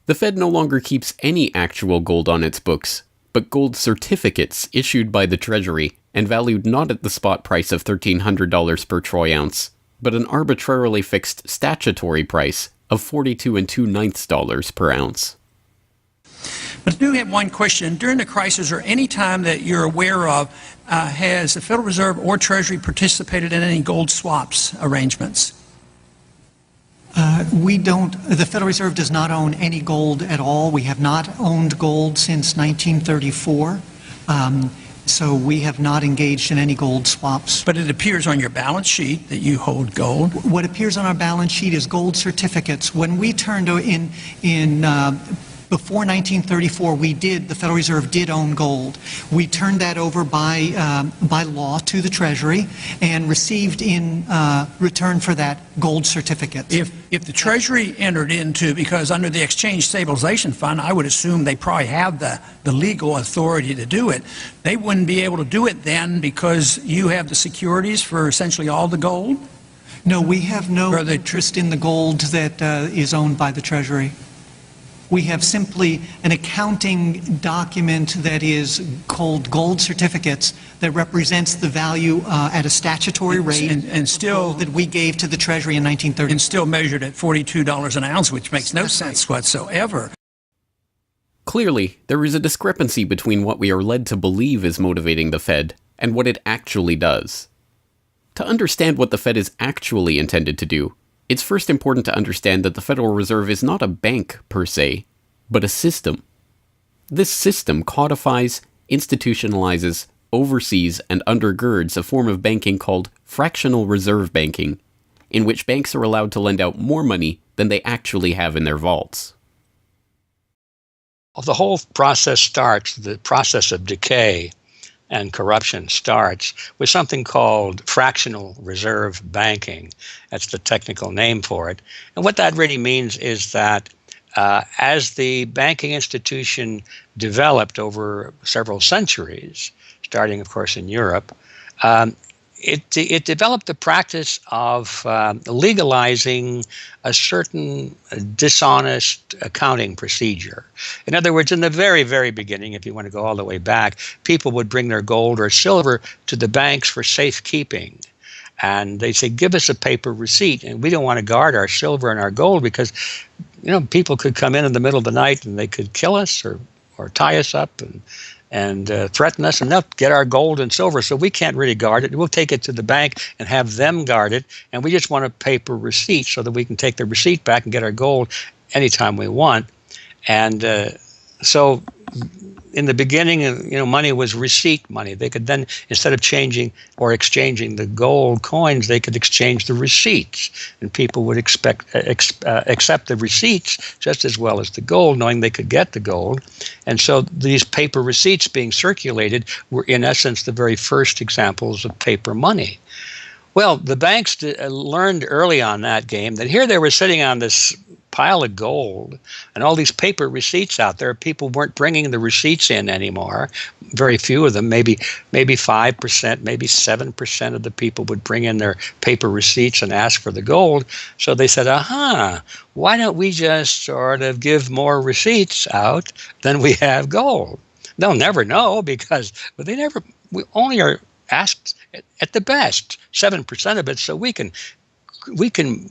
The Fed no longer keeps any actual gold on its books, but gold certificates issued by the Treasury and valued not at the spot price of $1,300 per troy ounce, but an arbitrarily fixed statutory price of $42 2/9 per ounce. But I do have one question. During the crisis or any time that you're aware of, has the Federal Reserve or Treasury participated in any gold swaps arrangements? We don't. The Federal Reserve does not own any gold at all. We have not owned gold since 1934. So we have not engaged in any gold swaps. But it appears on your balance sheet that you hold gold. What appears on our balance sheet is gold certificates. When we turned before 1934, the Federal Reserve did own gold. We turned that over by law to the Treasury and received in return for that gold certificates. If the Treasury entered into, because under the Exchange Stabilization Fund, I would assume they probably have the legal authority to do it. They wouldn't be able to do it then because you have the securities for essentially all the gold? No, we have no interest in the gold that is owned by the Treasury. We have simply an accounting document that is called gold certificates that represents the value at a statutory rate and still that we gave to the Treasury in 1930. And still measured at $42 an ounce, which makes no sense whatsoever. Clearly, there is a discrepancy between what we are led to believe is motivating the Fed and what it actually does. To understand what the Fed is actually intended to do, it's first important to understand that the Federal Reserve is not a bank per se, but a system. This system codifies, institutionalizes, oversees, and undergirds a form of banking called fractional reserve banking, in which banks are allowed to lend out more money than they actually have in their vaults. The whole process starts, the process of decay and corruption starts with something called fractional reserve banking. That's the technical name for it. And what that really means is that as the banking institution developed over several centuries, starting, of course, in Europe, it developed the practice of legalizing a certain dishonest accounting procedure. In other words, in the very, very beginning, if you want to go all the way back, people would bring their gold or silver to the banks for safekeeping. And they'd say, give us a paper receipt. And we don't want to guard our silver and our gold because, people could come in the middle of the night and they could kill us or tie us up and threaten us, and they'll get our gold and silver, so we can't really guard it. We'll take it to the bank and have them guard it, and we just want a paper receipt so that we can take the receipt back and get our gold anytime we want. And so in the beginning, money was receipt money. They could then, instead of changing or exchanging the gold coins, they could exchange the receipts, and people would accept the receipts just as well as the gold, knowing they could get the gold. And so these paper receipts being circulated were, in essence, the very first examples of paper money. Well, the banks learned early on that game that here they were sitting on this pile of gold and all these paper receipts out there. People weren't bringing the receipts in anymore. Very few of them, maybe 5%, maybe 7% of the people would bring in their paper receipts and ask for the gold. So they said, why don't we just sort of give more receipts out than we have gold? They'll never know because we only are asked at the best 7% of it, so we can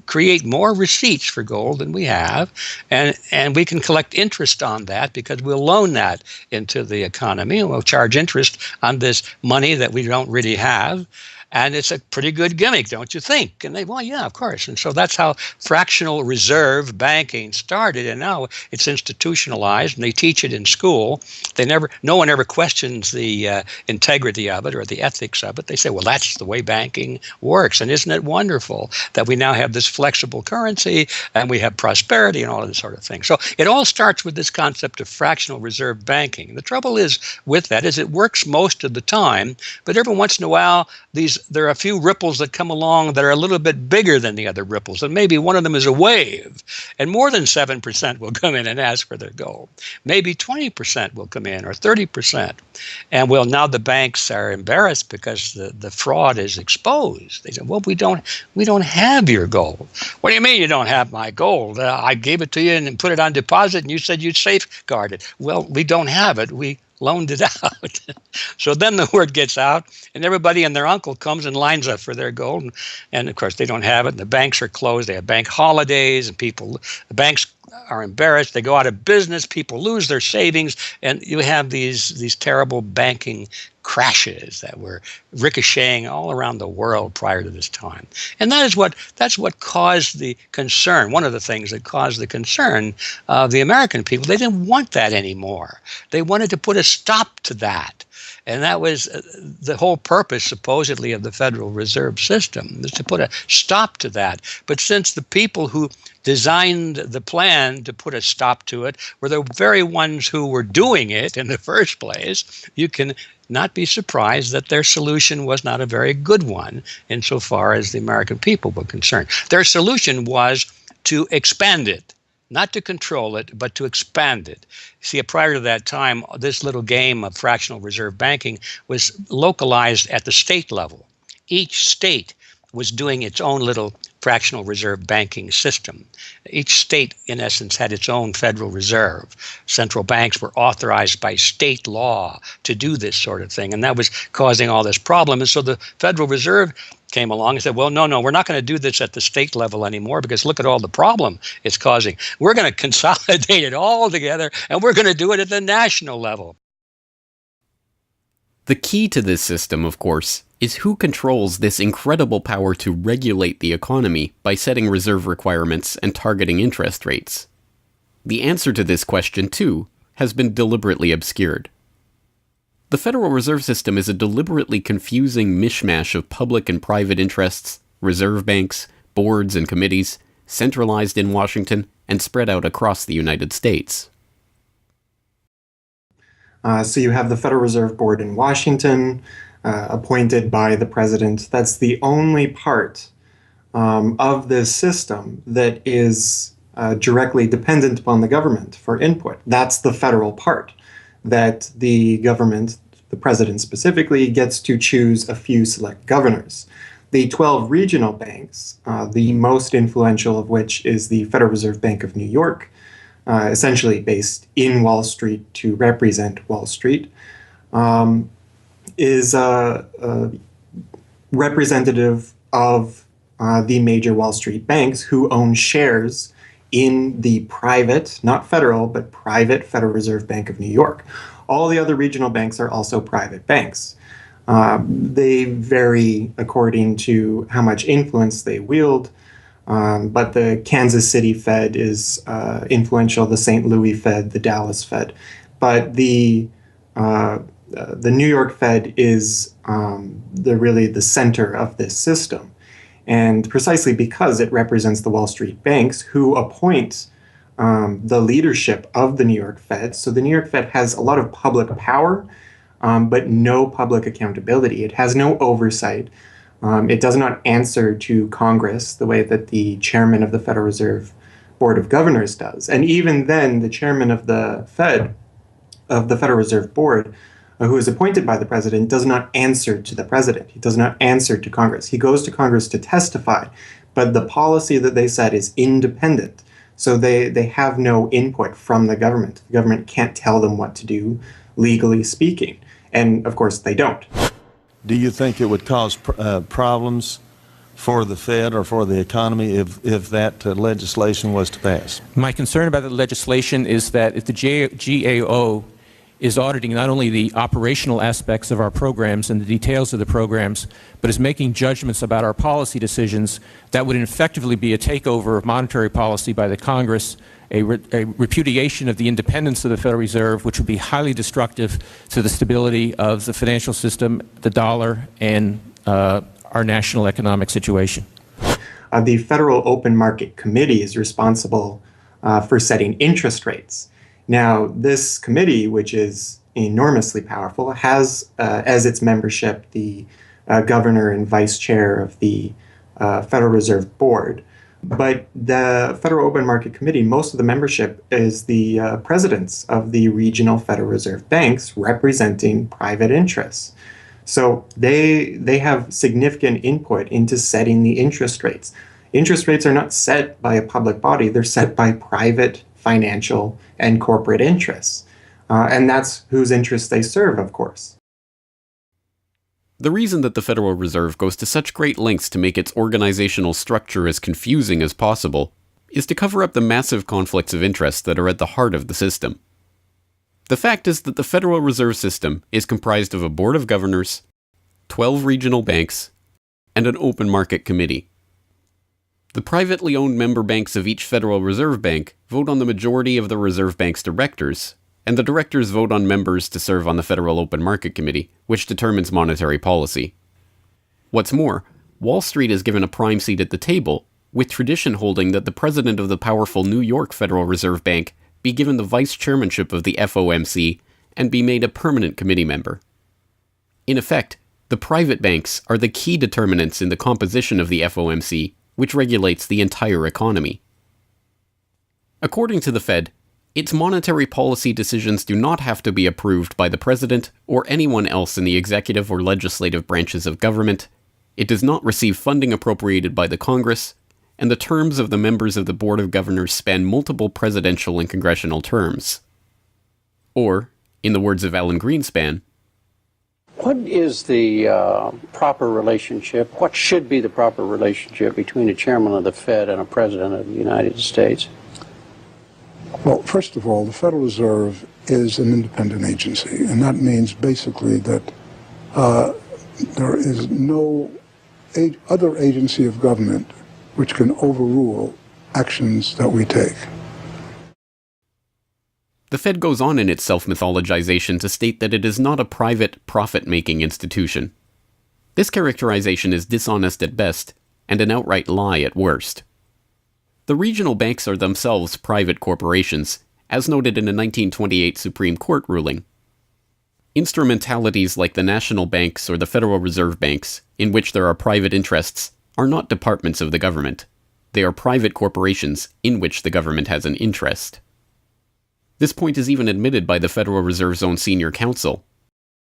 create more receipts for gold than we have, and we can collect interest on that because we'll loan that into the economy, and we'll charge interest on this money that we don't really have. And it's a pretty good gimmick, don't you think? And well, yeah, of course. And so that's how fractional reserve banking started. And now it's institutionalized, and they teach it in school. No one ever questions the integrity of it or the ethics of it. They say, well, that's the way banking works. And isn't it wonderful that we now have this flexible currency and we have prosperity and all of this sort of thing? So it all starts with this concept of fractional reserve banking. And the trouble is with that is it works most of the time, but every once in a while, there are a few ripples that come along that are a little bit bigger than the other ripples, and maybe one of them is a wave, and more than 7% will come in and ask for their gold. Maybe 20% will come in, or 30%. And well, now the banks are embarrassed because the fraud is exposed. They say, well, we don't have your gold. What do you mean you don't have my gold? I gave it to you and put it on deposit, and you said you'd safeguard it. Well, we don't have it. We loaned it out. So then the word gets out, and everybody and their uncle comes and lines up for their gold. And of course, they don't have it, and the banks are closed. They have bank holidays, and the banks are embarrassed. They go out of business. People lose their savings, and you have these terrible banking crashes that were ricocheting all around the world prior to this time. And that's what caused the concern. One of the things that caused the concern of the American people, they didn't want that anymore. They wanted to put a stop to that. And that was the whole purpose, supposedly, of the Federal Reserve System, is to put a stop to that. But since the people who designed the plan to put a stop to it were the very ones who were doing it in the first place, you can not be surprised that their solution was not a very good one insofar as the American people were concerned. Their solution was to expand it. Not to control it, but to expand it. See, prior to that time, this little game of fractional reserve banking was localized at the state level. Each state was doing its own little fractional reserve banking system. Each state, in essence, had its own Federal Reserve. Central banks were authorized by state law to do this sort of thing, and that was causing all this problem. And so the Federal Reserve came along and said, well, no, we're not going to do this at the state level anymore because look at all the problem it's causing. We're going to consolidate it all together, and we're going to do it at the national level. The key to this system, of course, is who controls this incredible power to regulate the economy by setting reserve requirements and targeting interest rates. The answer to this question, too, has been deliberately obscured. The Federal Reserve System is a deliberately confusing mishmash of public and private interests, reserve banks, boards and committees, centralized in Washington and spread out across the United States. So you have the Federal Reserve Board in Washington, appointed by the president. That's the only part of this system that is directly dependent upon the government for input. That's the federal part, that the government, the president specifically, gets to choose a few select governors. The 12 regional banks, the most influential of which is the Federal Reserve Bank of New York, essentially based in Wall Street to represent Wall Street, is representative of the major Wall Street banks who own shares in the private, not federal, but private Federal Reserve Bank of New York. All the other regional banks are also private banks. They vary according to how much influence they wield, but the Kansas City Fed is influential, the St. Louis Fed, the Dallas Fed. But the New York Fed is really the center of this system. And precisely because it represents the Wall Street banks who appoint the leadership of the New York Fed. So the New York Fed has a lot of public power, but no public accountability. It has no oversight. It does not answer to Congress the way that the chairman of the Federal Reserve Board of Governors does. And even then, the chairman of the Fed, of the Federal Reserve Board, who is appointed by the president, does not answer to the president. He does not answer to Congress. He goes to Congress to testify, but the policy that they set is independent. So they have no input from the government. The government can't tell them what to do, legally speaking. And of course, they don't. Do you think it would cause problems for the Fed or for the economy if that legislation was to pass? My concern about the legislation is that if the GAO is auditing not only the operational aspects of our programs and the details of the programs, but is making judgments about our policy decisions, that would effectively be a takeover of monetary policy by the Congress, a repudiation of the independence of the Federal Reserve, which would be highly destructive to the stability of the financial system, the dollar, and our national economic situation. The Federal Open Market Committee is responsible for setting interest rates. Now, this committee, which is enormously powerful, has as its membership the governor and vice chair of the Federal Reserve Board. But the Federal Open Market Committee, most of the membership is the presidents of the regional Federal Reserve banks representing private interests. So they have significant input into setting the interest rates. Interest rates are not set by a public body, they're set by private financial and corporate interests. And that's whose interests they serve, of course. The reason that the Federal Reserve goes to such great lengths to make its organizational structure as confusing as possible is to cover up the massive conflicts of interest that are at the heart of the system. The fact is that the Federal Reserve System is comprised of a board of governors, 12 regional banks, and an open market committee. The privately owned member banks of each Federal Reserve Bank vote on the majority of the Reserve Bank's directors, and the directors vote on members to serve on the Federal Open Market Committee, which determines monetary policy. What's more, Wall Street is given a prime seat at the table, with tradition holding that the president of the powerful New York Federal Reserve Bank be given the vice chairmanship of the FOMC and be made a permanent committee member. In effect, the private banks are the key determinants in the composition of the FOMC, which regulates the entire economy. According to the Fed, its monetary policy decisions do not have to be approved by the president or anyone else in the executive or legislative branches of government. It does not receive funding appropriated by the Congress, and the terms of the members of the Board of Governors span multiple presidential and congressional terms. Or, in the words of Alan Greenspan, what is the proper relationship, what should be the proper relationship between a chairman of the Fed and a president of the United States? Well, first of all, the Federal Reserve is an independent agency, and that means basically that there is no other agency of government which can overrule actions that we take. The Fed goes on in its self-mythologization to state that it is not a private, profit-making institution. This characterization is dishonest at best, and an outright lie at worst. The regional banks are themselves private corporations, as noted in a 1928 Supreme Court ruling. Instrumentalities like the national banks or the Federal Reserve Banks, in which there are private interests, are not departments of the government. They are private corporations in which the government has an interest. This point is even admitted by the Federal Reserve's own senior counsel.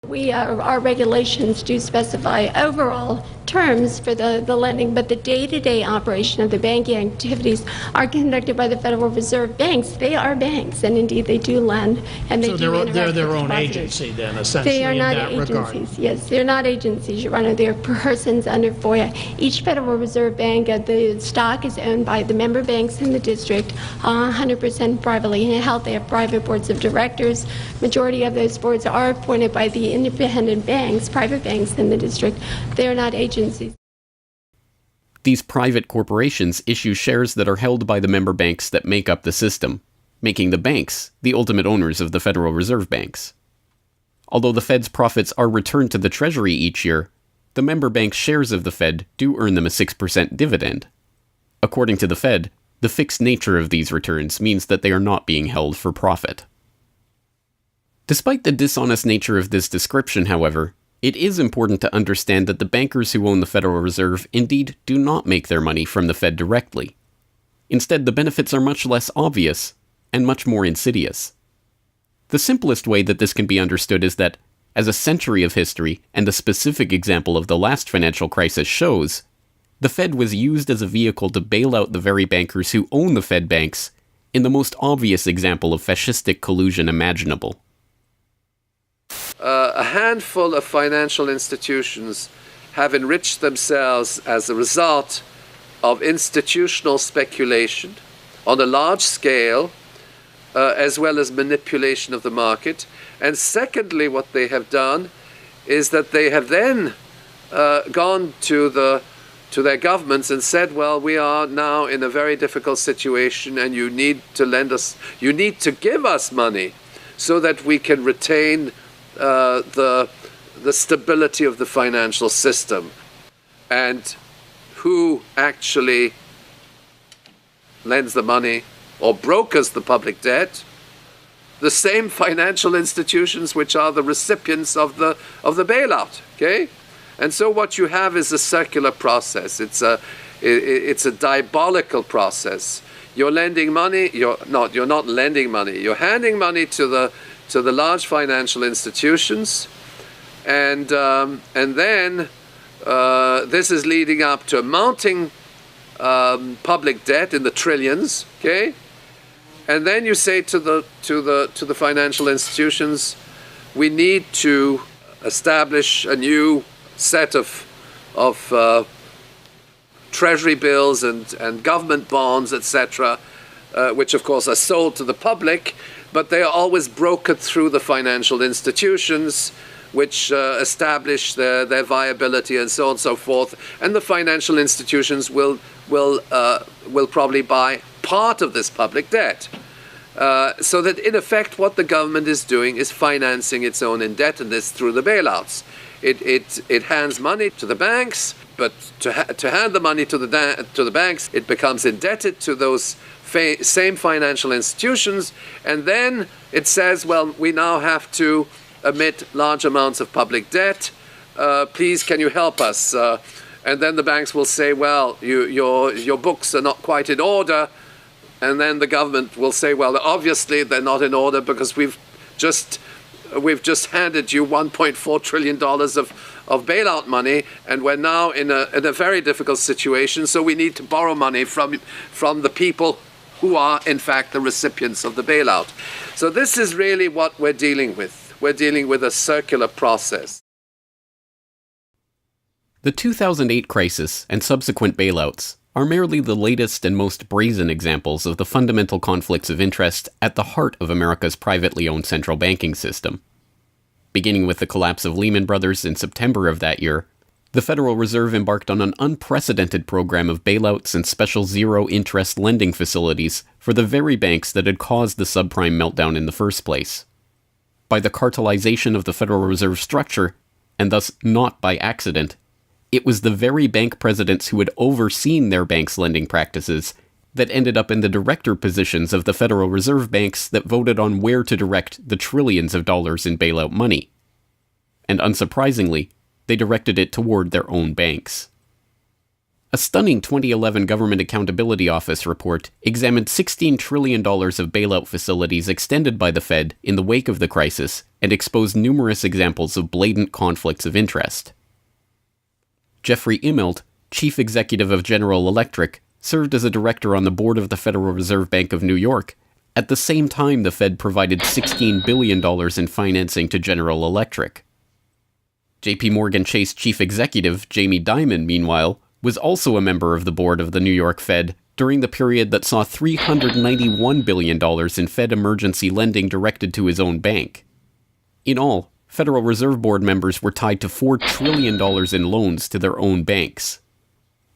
Our regulations do specify overall terms for the lending, but the day-to-day operation of the banking activities are conducted by the Federal Reserve banks. They are banks, and indeed they do lend, and they do interact they're their with own depositors. agency then, essentially, They are not in that agencies. regard. Yes, they're not agencies, Your Honor. They're persons under FOIA. Each Federal Reserve Bank, the stock is owned by the member banks in the district, 100% privately held. They have private boards of directors. Majority of those boards are appointed by the independent banks, private banks in the district. They're not agencies. These private corporations issue shares that are held by the member banks that make up the system, making the banks the ultimate owners of the Federal Reserve Banks. Although the Fed's profits are returned to the Treasury each year, the member banks' shares of the Fed do earn them a 6% dividend. According to the Fed, the fixed nature of these returns means that they are not being held for profit. Despite the dishonest nature of this description, however, it is important to understand that the bankers who own the Federal Reserve indeed do not make their money from the Fed directly. Instead, the benefits are much less obvious and much more insidious. The simplest way that this can be understood is that, as a century of history and a specific example of the last financial crisis shows, the Fed was used as a vehicle to bail out the very bankers who own the Fed banks in the most obvious example of fascistic collusion imaginable. A handful of financial institutions have enriched themselves as a result of institutional speculation on a large scale, as well as manipulation of the market. And secondly, what they have done is that they have then gone to their governments and said, well, we are now in a very difficult situation and you need to give us money so that we can retain the stability of the financial system. And who actually lends the money or brokers the public debt? The same financial institutions which are the recipients of the bailout. Okay, and so what you have is a circular process. It's a diabolical process. You're lending money. You're not lending money. You're handing money to the large financial institutions, and then this is leading up to a mounting public debt in the trillions. Okay. And then you say to the financial institutions, we need to establish a new set of treasury bills and government bonds, etc., which of course are sold to the public, but they are always brokered through the financial institutions, which establish their viability and so on and so forth. And the financial institutions will probably buy part of this public debt. So that in effect what the government is doing is financing its own indebtedness through the bailouts. It hands money to the banks, but to hand the money to the banks, it becomes indebted to those same financial institutions, and then it says, well, we now have to emit large amounts of public debt. Please, can you help us? And then the banks will say, well, your books are not quite in order. And then the government will say, well, obviously they're not in order because we've just handed you $1.4 trillion of bailout money, and we're now in a very difficult situation, so we need to borrow money from the people who are, in fact, the recipients of the bailout. So this is really what we're dealing with. We're dealing with a circular process. The 2008 crisis and subsequent bailouts are merely the latest and most brazen examples of the fundamental conflicts of interest at the heart of America's privately owned central banking system. Beginning with the collapse of Lehman Brothers in September of that year, the Federal Reserve embarked on an unprecedented program of bailouts and special zero-interest lending facilities for the very banks that had caused the subprime meltdown in the first place. By the cartelization of the Federal Reserve structure, and thus not by accident, it was the very bank presidents who had overseen their banks' lending practices that ended up in the director positions of the Federal Reserve banks that voted on where to direct the trillions of dollars in bailout money. And unsurprisingly, they directed it toward their own banks. A stunning 2011 Government Accountability Office report examined $16 trillion of bailout facilities extended by the Fed in the wake of the crisis and exposed numerous examples of blatant conflicts of interest. Jeffrey Immelt, chief executive of General Electric, served as a director on the board of the Federal Reserve Bank of New York, at the same time the Fed provided $16 billion in financing to General Electric. JP Morgan Chase chief executive Jamie Dimon, meanwhile, was also a member of the board of the New York Fed during the period that saw $391 billion in Fed emergency lending directed to his own bank. In all, Federal Reserve Board members were tied to $4 trillion in loans to their own banks.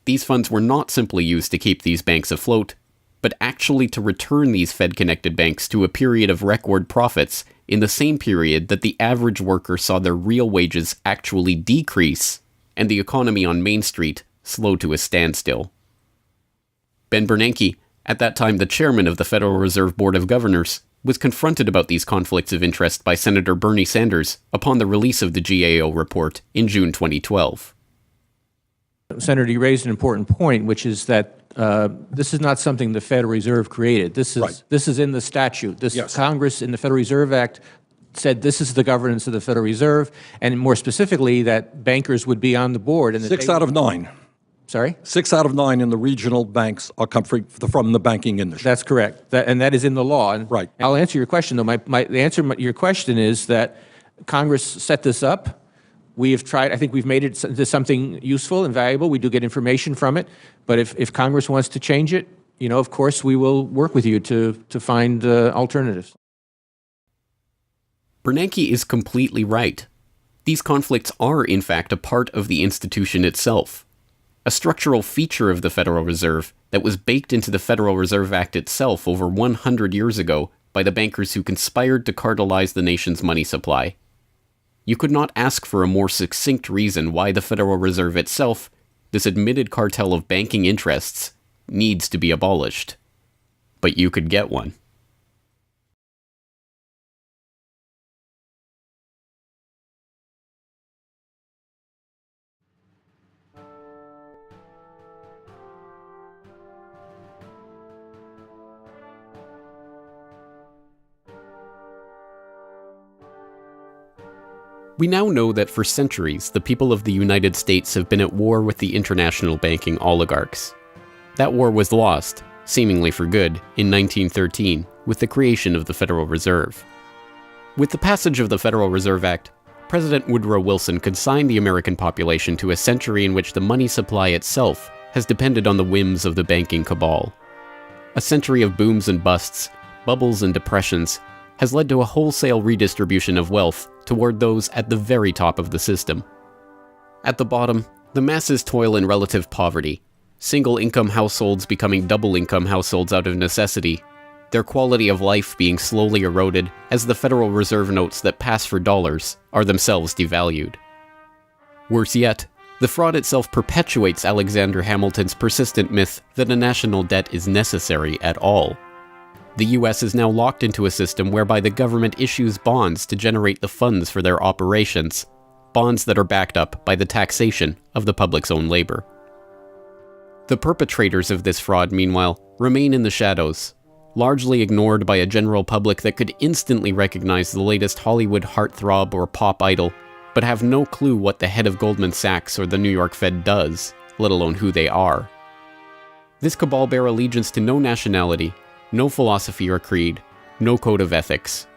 These funds were not simply used to keep these banks afloat, but actually to return these Fed-connected banks to a period of record profits in the same period that the average worker saw their real wages actually decrease and the economy on Main Street slow to a standstill. Ben Bernanke, at that time the chairman of the Federal Reserve Board of Governors, was confronted about these conflicts of interest by Senator Bernie Sanders upon the release of the GAO report in June 2012. Senator, you raised an important point, which is that this is not something the Federal Reserve created. This is in the statute. Congress in the Federal Reserve Act said this is the governance of the Federal Reserve, and more specifically that bankers would be on the board. And 6 out of 9. Sorry? 6 out of 9 in the regional banks are coming from the banking industry. That's correct. And that is in the law. And right. I'll answer your question, though. The answer to your question is that Congress set this up We have tried, I think we've made it into something useful and valuable. We do get information from it. But if Congress wants to change it, of course, we will work with you to find alternatives. Bernanke is completely right. These conflicts are, in fact, a part of the institution itself. A structural feature of the Federal Reserve that was baked into the Federal Reserve Act itself over 100 years ago by the bankers who conspired to cartelize the nation's money supply. You could not ask for a more succinct reason why the Federal Reserve itself, this admitted cartel of banking interests, needs to be abolished. But you could get one. We now know that for centuries, the people of the United States have been at war with the international banking oligarchs. That war was lost, seemingly for good, in 1913, with the creation of the Federal Reserve. With the passage of the Federal Reserve Act, President Woodrow Wilson consigned the American population to a century in which the money supply itself has depended on the whims of the banking cabal. A century of booms and busts, bubbles and depressions, has led to a wholesale redistribution of wealth toward those at the very top of the system. At the bottom, the masses toil in relative poverty, single-income households becoming double-income households out of necessity, their quality of life being slowly eroded as the Federal Reserve notes that pass for dollars are themselves devalued. Worse yet, the fraud itself perpetuates Alexander Hamilton's persistent myth that a national debt is necessary at all. The US is now locked into a system whereby the government issues bonds to generate the funds for their operations, bonds that are backed up by the taxation of the public's own labor. The perpetrators of this fraud, meanwhile, remain in the shadows, largely ignored by a general public that could instantly recognize the latest Hollywood heartthrob or pop idol, but have no clue what the head of Goldman Sachs or the New York Fed does, let alone who they are. This cabal bear allegiance to no nationality, no philosophy or creed, no code of ethics.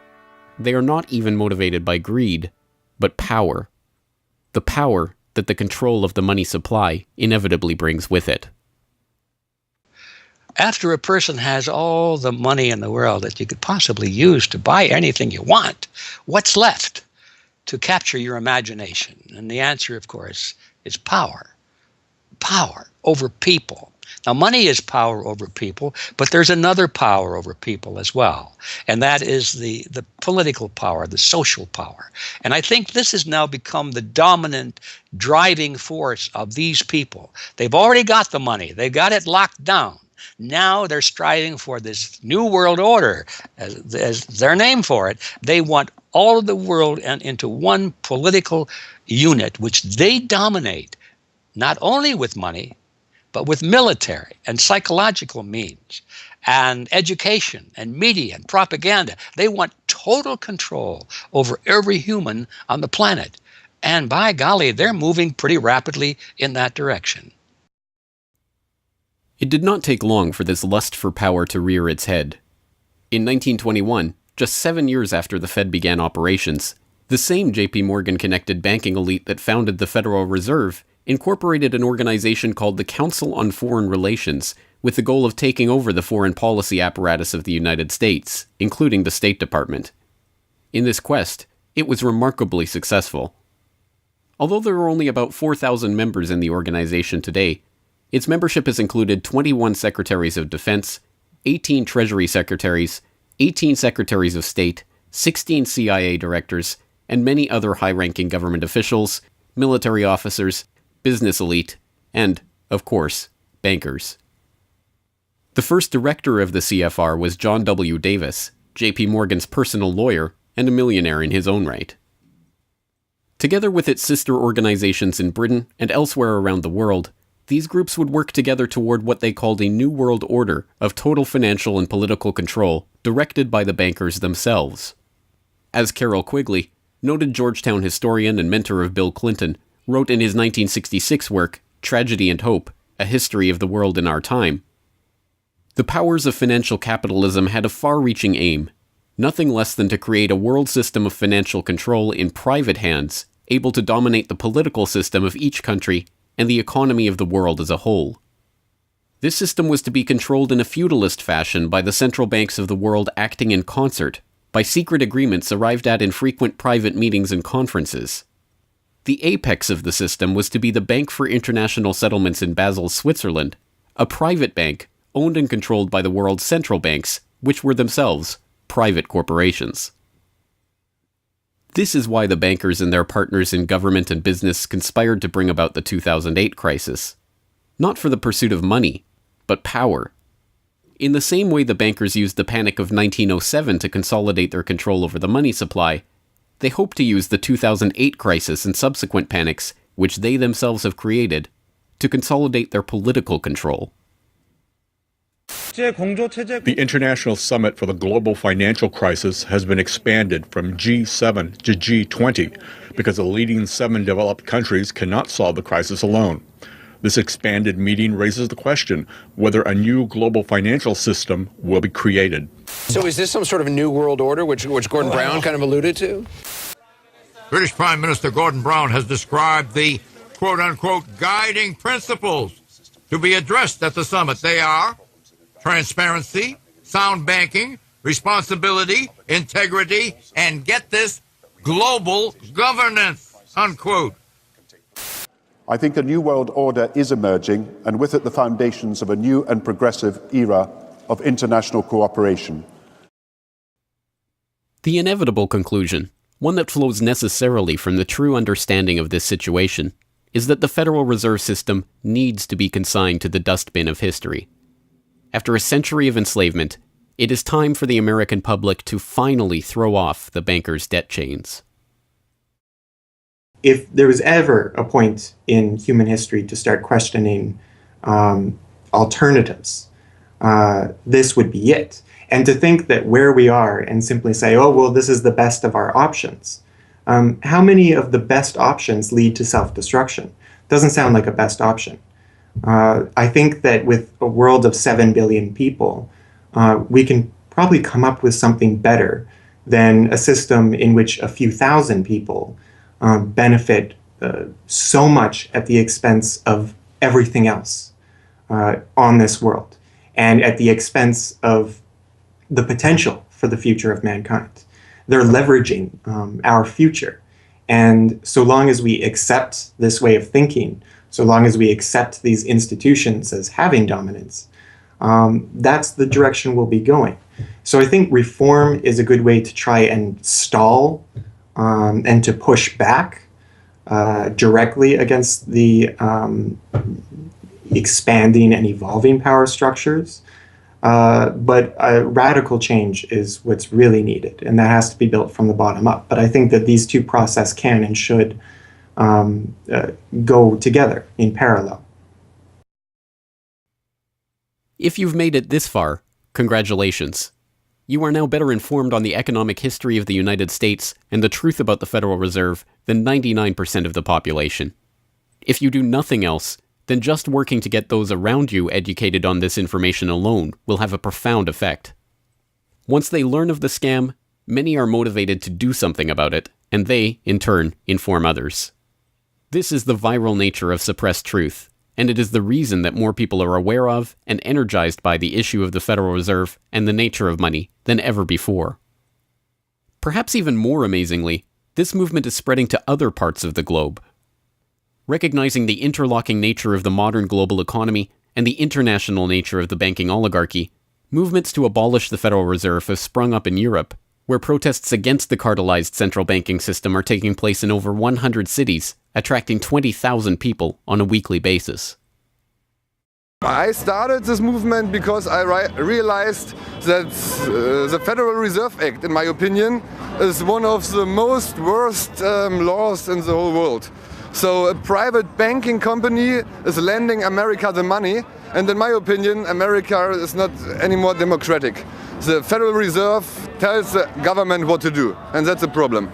They are not even motivated by greed, but power. The power that the control of the money supply inevitably brings with it. After a person has all the money in the world that you could possibly use to buy anything you want, what's left to capture your imagination? And the answer, of course, is power. Power over people. Now, money is power over people, but there's another power over people as well, and that is the political power, the social power. And I think this has now become the dominant driving force of these people. They've already got the money. They've got it locked down. Now they're striving for this new world order, as their name for it. They want all of the world into one political unit, which they dominate, not only with money, but with military and psychological means and education and media and propaganda. They want total control over every human on the planet. And by golly, they're moving pretty rapidly in that direction. It did not take long for this lust for power to rear its head. In 1921, just 7 years after the Fed began operations, the same J.P. Morgan-connected banking elite that founded the Federal Reserve incorporated an organization called the Council on Foreign Relations with the goal of taking over the foreign policy apparatus of the United States, including the State Department. In this quest, it was remarkably successful. Although there are only about 4,000 members in the organization today, its membership has included 21 Secretaries of Defense, 18 Treasury Secretaries, 18 Secretaries of State, 16 CIA directors, and many other high-ranking government officials, military officers, business elite, and, of course, bankers. The first director of the CFR was John W. Davis, J.P. Morgan's personal lawyer and a millionaire in his own right. Together with its sister organizations in Britain and elsewhere around the world, these groups would work together toward what they called a new world order of total financial and political control directed by the bankers themselves. As Carroll Quigley, noted Georgetown historian and mentor of Bill Clinton, wrote in his 1966 work, Tragedy and Hope, A History of the World in Our Time, the powers of financial capitalism had a far-reaching aim, nothing less than to create a world system of financial control in private hands, able to dominate the political system of each country and the economy of the world as a whole. This system was to be controlled in a feudalist fashion by the central banks of the world acting in concert, by secret agreements arrived at in frequent private meetings and conferences. The apex of the system was to be the Bank for International Settlements in Basel, Switzerland, a private bank owned and controlled by the world's central banks, which were themselves private corporations. This is why the bankers and their partners in government and business conspired to bring about the 2008 crisis. Not for the pursuit of money, but power. In the same way the bankers used the panic of 1907 to consolidate their control over the money supply, they hope to use the 2008 crisis and subsequent panics, which they themselves have created, to consolidate their political control. The International Summit for the Global Financial Crisis has been expanded from G7 to G20 because the leading 7 developed countries cannot solve the crisis alone. This expanded meeting raises the question whether a new global financial system will be created. So is this some sort of a new world order, which Gordon Brown kind of alluded to? British Prime Minister Gordon Brown has described the quote-unquote guiding principles to be addressed at the summit. They are transparency, sound banking, responsibility, integrity, and get this, global governance, unquote. I think a new world order is emerging, and with it the foundations of a new and progressive era of international cooperation. The inevitable conclusion, one that flows necessarily from the true understanding of this situation, is that the Federal Reserve System needs to be consigned to the dustbin of history. After a century of enslavement, it is time for the American public to finally throw off the bankers' debt chains. If there was ever a point in human history to start questioning alternatives, this would be it. And to think that where we are and simply say, oh, well, this is the best of our options. How many of the best options lead to self-destruction? Doesn't sound like a best option. I think that with a world of 7 billion people, we can probably come up with something better than a system in which a few thousand people benefit so much at the expense of everything else on this world, and at the expense of the potential for the future of mankind. They're leveraging our future. And so long as we accept this way of thinking, so long as we accept these institutions as having dominance, that's the direction we'll be going. So I think reform is a good way to try and stall and to push back directly against the expanding and evolving power structures. But a radical change is what's really needed, and that has to be built from the bottom up. But I think that these two processes can and should go together in parallel. If you've made it this far, congratulations. You are now better informed on the economic history of the United States and the truth about the Federal Reserve than 99% of the population. If you do nothing else, then just working to get those around you educated on this information alone will have a profound effect. Once they learn of the scam, many are motivated to do something about it, and they, in turn, inform others. This is the viral nature of suppressed truth, and it is the reason that more people are aware of and energized by the issue of the Federal Reserve and the nature of money than ever before. Perhaps even more amazingly, this movement is spreading to other parts of the globe. Recognizing the interlocking nature of the modern global economy and the international nature of the banking oligarchy, movements to abolish the Federal Reserve have sprung up in Europe, where protests against the cartelized central banking system are taking place in over 100 cities, attracting 20,000 people on a weekly basis. I started this movement because I realized that the Federal Reserve Act, in my opinion, is one of the most worst laws in the whole world. So a private banking company is lending America the money, and in my opinion, America is not any more democratic. The Federal Reserve tells the government what to do, and that's a problem.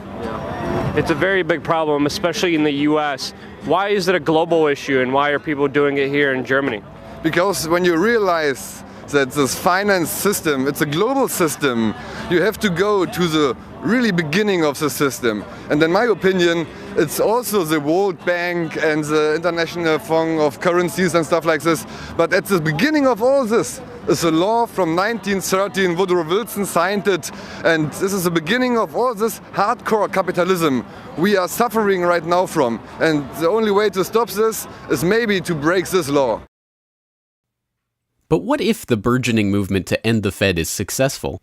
It's a very big problem, especially in the US. Why is it a global issue, and why are people doing it here in Germany? Because when you realize that this finance system, it's a global system, you have to go to the really beginning of the system. And in my opinion, it's also the World Bank and the International Fund of Currencies and stuff like this. But at the beginning of all this is a law from 1913. Woodrow Wilson signed it. And this is the beginning of all this hardcore capitalism we are suffering right now from. And the only way to stop this is maybe to break this law. But what if the burgeoning movement to end the Fed is successful?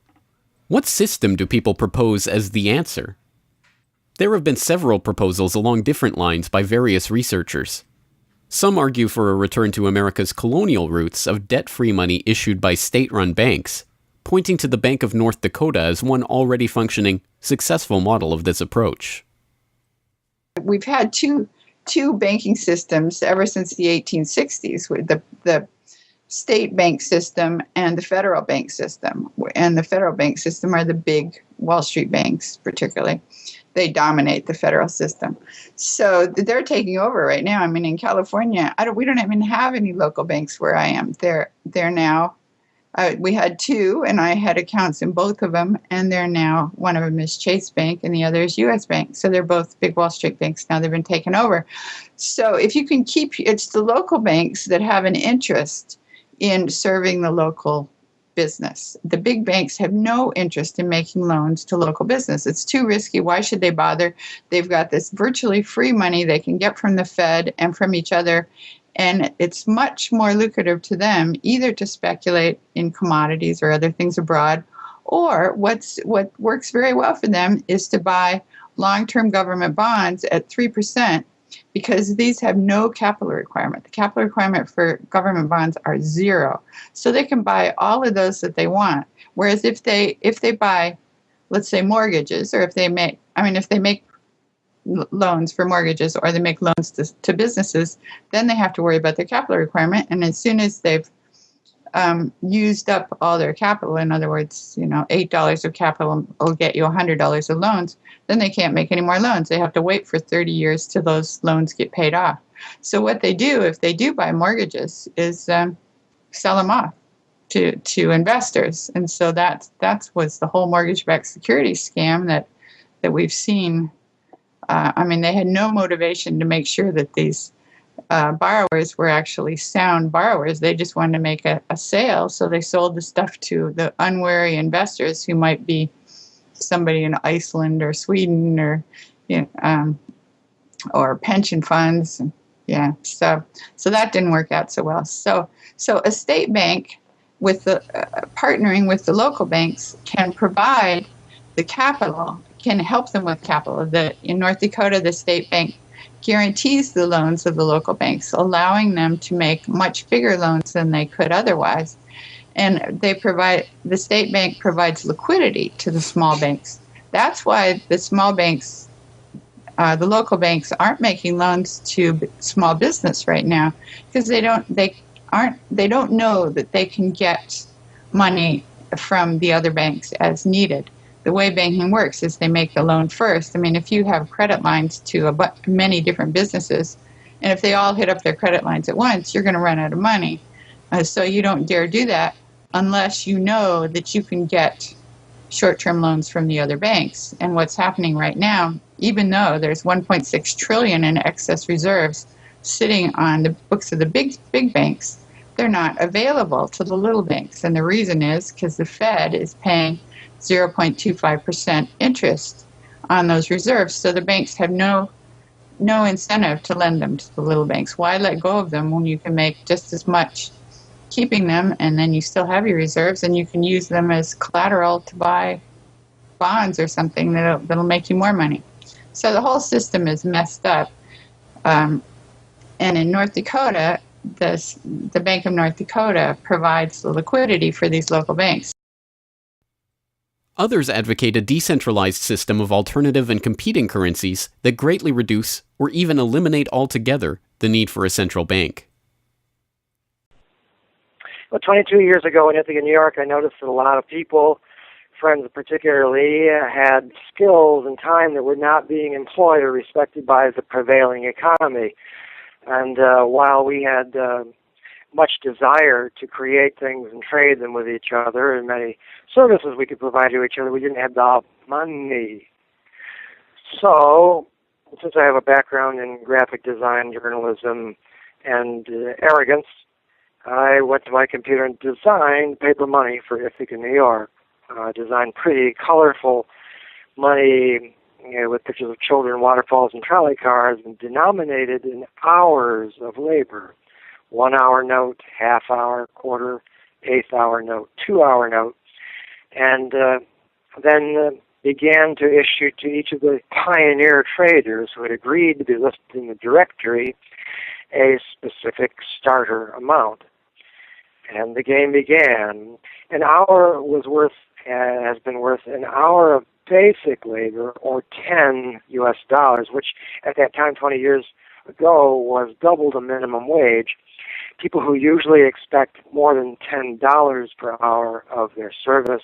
What system do people propose as the answer? There have been several proposals along different lines by various researchers. Some argue for a return to America's colonial roots of debt-free money issued by state-run banks, pointing to the Bank of North Dakota as one already functioning, successful model of this approach. We've had two banking systems ever since the 1860s, with the state bank system and the federal bank system. And the federal bank system are the big Wall Street banks, particularly. They dominate the federal system. So they're taking over right now. I mean, in California, we don't even have any local banks where I am. They're now, we had two, and I had accounts in both of them, and they're now, one of them is Chase Bank, and the other is U.S. Bank. So they're both big Wall Street banks now. They've been taken over. So if you can it's the local banks that have an interest in serving the local business. The big banks have no interest in making loans to local business. It's too risky. Why should they bother? They've got this virtually free money they can get from the Fed and from each other, and it's much more lucrative to them either to speculate in commodities or other things abroad, or what works very well for them is to buy long-term government bonds at 3%, because these have no capital requirement. The capital requirement for government bonds are zero. So they can buy all of those that they want. Whereas if they buy, let's say, mortgages, or if they make loans for mortgages, or they make loans to businesses, then they have to worry about their capital requirement. And as soon as they've used up all their capital, in other words, $8 of capital will get you $100 of loans, then they can't make any more loans. They have to wait for 30 years till those loans get paid off. So what they do, if they do buy mortgages, is sell them off to investors. And so that was the whole mortgage-backed securities scam that we've seen. They had no motivation to make sure that these borrowers were actually sound borrowers. They just wanted to make a sale, so they sold the stuff to the unwary investors who might be somebody in Iceland or Sweden or pension funds. Yeah, so that didn't work out so well. So a state bank with the partnering with the local banks can provide the capital, can help them with capital. In North Dakota, the state bank guarantees the loans of the local banks, allowing them to make much bigger loans than they could otherwise. And the state bank provides liquidity to the small banks. That's why the small banks, the local banks, aren't making loans to small business right now, because they don't know that they can get money from the other banks as needed. The way banking works is they make the loan first. I mean, if you have credit lines to many different businesses, and if they all hit up their credit lines at once, you're going to run out of money. So you don't dare do that unless you know that you can get short-term loans from the other banks. And what's happening right now, even though there's $1.6 trillion in excess reserves sitting on the books of the big banks, they're not available to the little banks. And the reason is because the Fed is paying 0.25% interest on those reserves. So the banks have no incentive to lend them to the little banks. Why let go of them when you can make just as much keeping them, and then you still have your reserves, and you can use them as collateral to buy bonds or something that'll make you more money. So the whole system is messed up. And in North Dakota, the Bank of North Dakota provides the liquidity for these local banks. Others advocate a decentralized system of alternative and competing currencies that greatly reduce or even eliminate altogether the need for a central bank. Well, 22 years ago in Ithaca, New York, I noticed that a lot of people, friends particularly, had skills and time that were not being employed or respected by the prevailing economy. And while we had much desire to create things and trade them with each other, and many services we could provide to each other. We didn't have the money. So, since I have a background in graphic design, journalism, and arrogance, I went to my computer and designed paper money for Ithaca, New York. Designed pretty colorful money, with pictures of children, waterfalls, and trolley cars, and denominated in hours of labor. 1 hour note, half hour, quarter, eighth hour note, 2 hour note, and then began to issue to each of the pioneer traders who had agreed to be listed in the directory a specific starter amount. And the game began. An hour has been worth an hour of basic labor, or $10 US, which at that time, 20 years ago, was double the minimum wage. People who usually expect more than $10 per hour of their service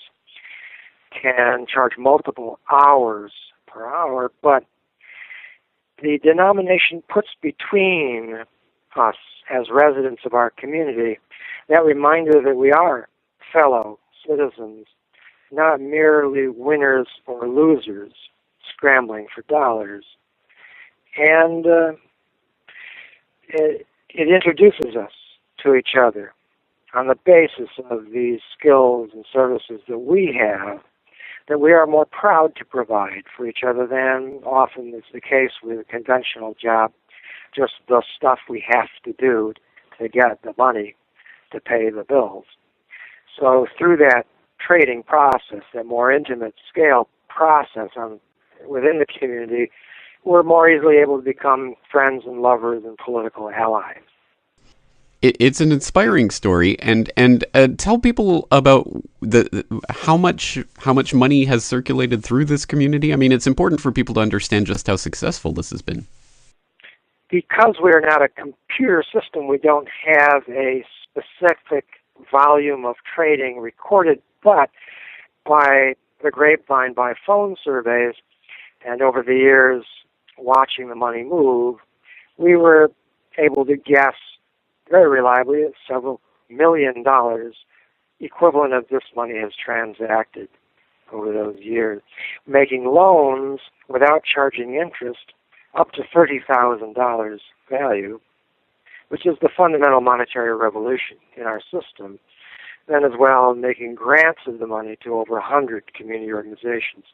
can charge multiple hours per hour, but the denomination puts between us as residents of our community that reminder that we are fellow citizens, not merely winners or losers scrambling for dollars. And it introduces us to each other on the basis of these skills and services that we have, that we are more proud to provide for each other than often is the case with a conventional job, just the stuff we have to do to get the money to pay the bills. So through that trading process, that more intimate scale process within the community, we're more easily able to become friends and lovers and political allies. It's an inspiring story, and tell people about how much money has circulated through this community. I mean, it's important for people to understand just how successful this has been. Because we're not a computer system, we don't have a specific volume of trading recorded, but by the grapevine, by phone surveys, and over the years watching the money move, we were able to guess very reliably at several $1 million equivalent of this money has transacted over those years, making loans without charging interest up to $30,000 value, which is the fundamental monetary revolution in our system. Then as well, making grants of the money to over 100 community organizations.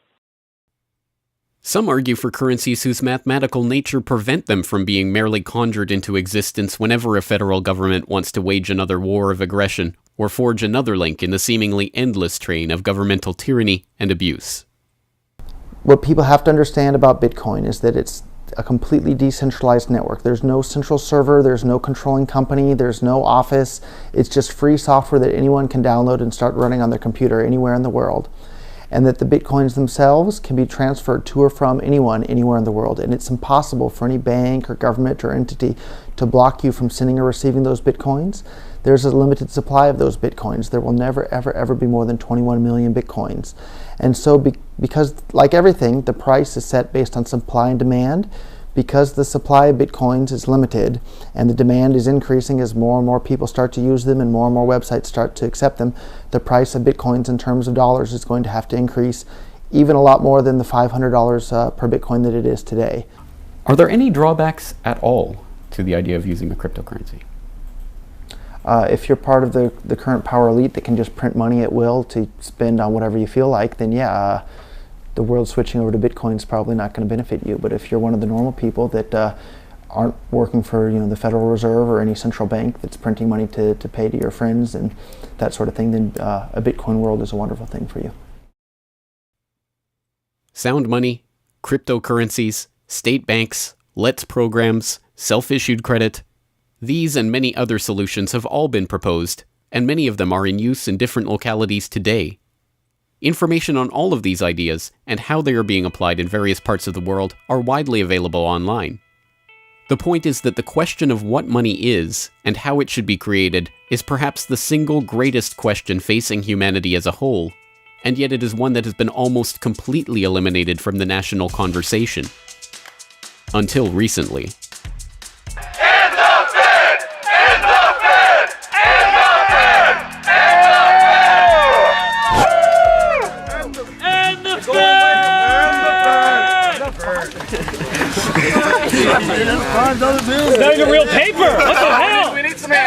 Some argue for currencies whose mathematical nature prevent them from being merely conjured into existence whenever a federal government wants to wage another war of aggression or forge another link in the seemingly endless train of governmental tyranny and abuse. What people have to understand about Bitcoin is that it's a completely decentralized network. There's no central server, there's no controlling company, there's no office. It's just free software that anyone can download and start running on their computer anywhere in the world. And that the Bitcoins themselves can be transferred to or from anyone, anywhere in the world. And it's impossible for any bank or government or entity to block you from sending or receiving those Bitcoins. There's a limited supply of those Bitcoins. There will never, ever, ever be more than 21 million Bitcoins. And so because, like everything, the price is set based on supply and demand, because the supply of Bitcoins is limited and the demand is increasing as more and more people start to use them and more websites start to accept them, the price of Bitcoins in terms of dollars is going to have to increase even a lot more than the $500 per Bitcoin that it is today. Are there any drawbacks at all to the idea of using a cryptocurrency? If you're part of the current power elite that can just print money at will to spend on whatever you feel like, then yeah, the world switching over to Bitcoin is probably not going to benefit you. But if you're one of the normal people that aren't working for the Federal Reserve or any central bank that's printing money to pay to your friends and that sort of thing, then a Bitcoin world is a wonderful thing for you. Sound money, cryptocurrencies, state banks, LETS programs, self-issued credit. These and many other solutions have all been proposed, and many of them are in use in different localities today. Information on all of these ideas and how they are being applied in various parts of the world are widely available online. The point is that the question of what money is and how it should be created is perhaps the single greatest question facing humanity as a whole, and yet it is one that has been almost completely eliminated from the national conversation. Until recently. End the Fed! End the Fed!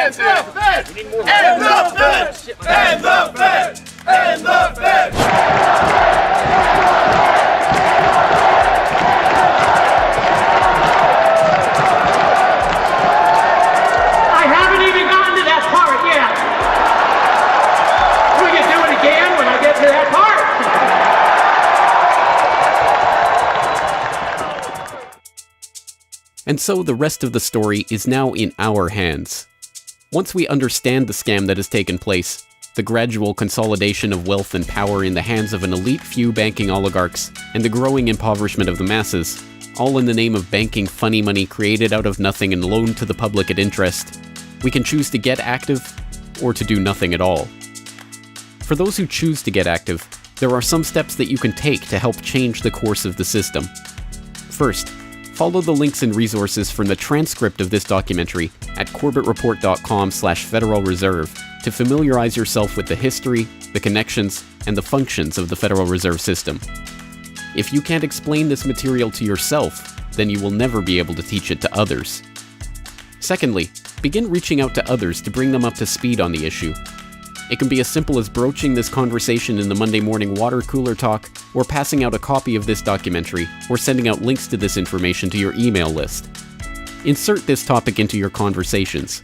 And the Fed! And the Fed! And the Fed! And the Fed! I haven't even gotten to that part yet. We can do it again when I get to that part. And so the rest of the story is now in our hands. Once we understand the scam that has taken place, the gradual consolidation of wealth and power in the hands of an elite few banking oligarchs, and the growing impoverishment of the masses, all in the name of banking funny money created out of nothing and loaned to the public at interest, we can choose to get active or to do nothing at all. For those who choose to get active, there are some steps that you can take to help change the course of the system. First, follow the links and resources from the transcript of this documentary at corbettreport.com/Federal Reserve to familiarize yourself with the history, the connections, and the functions of the Federal Reserve System. If you can't explain this material to yourself, then you will never be able to teach it to others. Secondly, begin reaching out to others to bring them up to speed on the issue. It can be as simple as broaching this conversation in the Monday morning water cooler talk, or passing out a copy of this documentary, or sending out links to this information to your email list. Insert this topic into your conversations.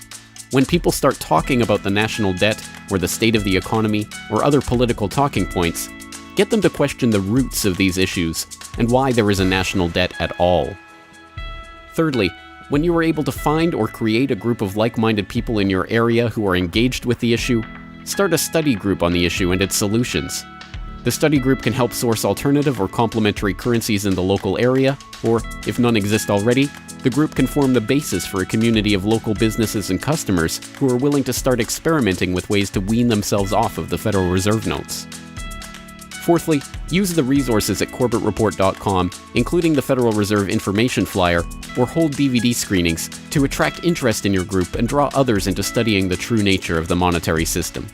When people start talking about the national debt, or the state of the economy, or other political talking points, get them to question the roots of these issues, and why there is a national debt at all. Thirdly, when you are able to find or create a group of like-minded people in your area who are engaged with the issue, start a study group on the issue and its solutions. The study group can help source alternative or complementary currencies in the local area, or, if none exist already, the group can form the basis for a community of local businesses and customers who are willing to start experimenting with ways to wean themselves off of the Federal Reserve notes. Fourthly, use the resources at corbettreport.com, including the Federal Reserve information flyer, or hold DVD screenings, to attract interest in your group and draw others into studying the true nature of the monetary system.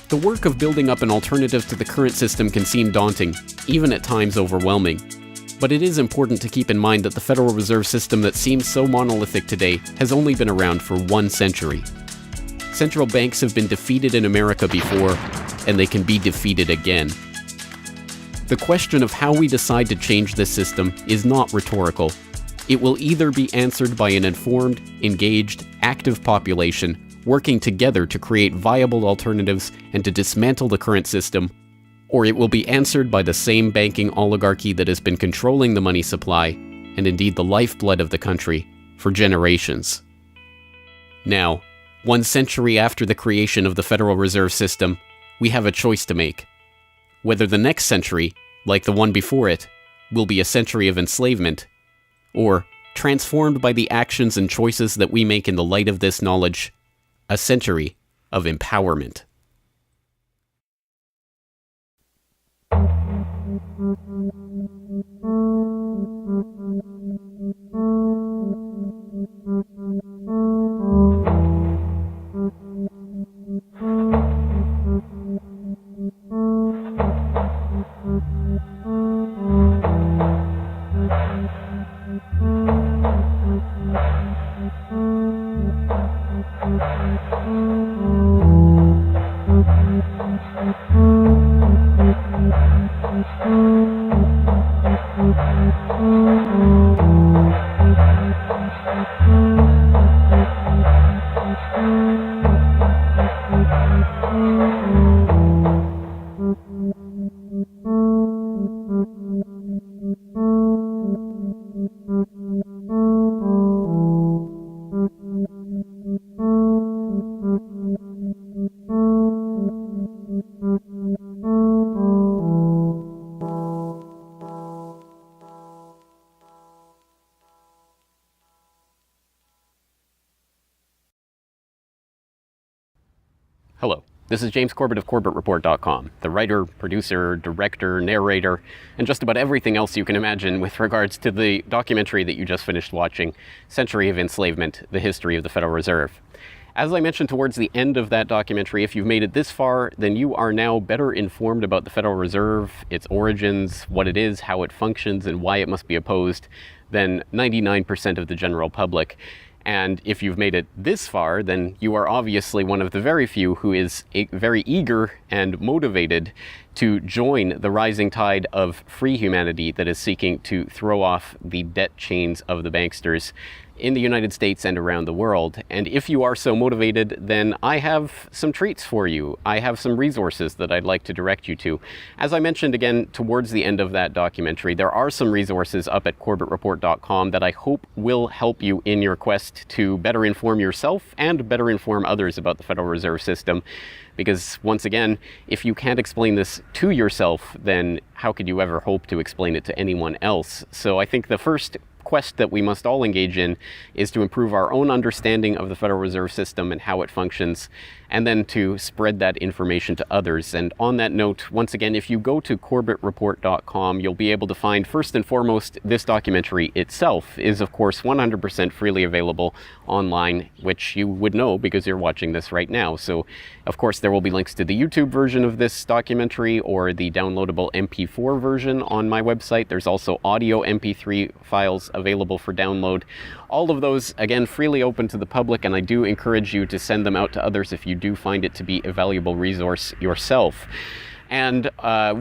The work of building up an alternative to the current system can seem daunting, even at times overwhelming. But it is important to keep in mind that the Federal Reserve System that seems so monolithic today has only been around for 1 century. Central banks have been defeated in America before, and they can be defeated again. The question of how we decide to change this system is not rhetorical. It will either be answered by an informed, engaged, active population working together to create viable alternatives and to dismantle the current system, or it will be answered by the same banking oligarchy that has been controlling the money supply, and indeed the lifeblood of the country, for generations. Now, 1 century after the creation of the Federal Reserve System, we have a choice to make. Whether the next century, like the one before it, will be a century of enslavement, or, transformed by the actions and choices that we make in the light of this knowledge, a century of empowerment. Hello, this is James Corbett of CorbettReport.com, the writer, producer, director, narrator, and just about everything else you can imagine with regards to the documentary that you just finished watching, Century of Enslavement, The History of the Federal Reserve. As I mentioned towards the end of that documentary, if you've made it this far, then you are now better informed about the Federal Reserve, its origins, what it is, how it functions, and why it must be opposed than 99% of the general public. And if you've made it this far, then you are obviously one of the very few who is very eager and motivated to join the rising tide of free humanity that is seeking to throw off the debt chains of the banksters in the United States and around the world. And if you are so motivated, then I have some treats for you. I have some resources that I'd like to direct you to. As I mentioned again towards the end of that documentary, there are some resources up at corbettreport.com that I hope will help you in your quest to better inform yourself and better inform others about the Federal Reserve System. Because once again, if you can't explain this to yourself, then how could you ever hope to explain it to anyone else? So I think the first quest that we must all engage in is to improve our own understanding of the Federal Reserve System and how it functions, and then to spread that information to others. And on that note, once again, if you go to corbettreport.com, you'll be able to find, first and foremost, this documentary itself is, of course, 100% freely available online, which you would know because you're watching this right now. So, of course, there will be links to the YouTube version of this documentary or the downloadable MP4 version on my website. There's also audio MP3 files available for download. All of those, again, freely open to the public, and I do encourage you to send them out to others if you do find it to be a valuable resource yourself. And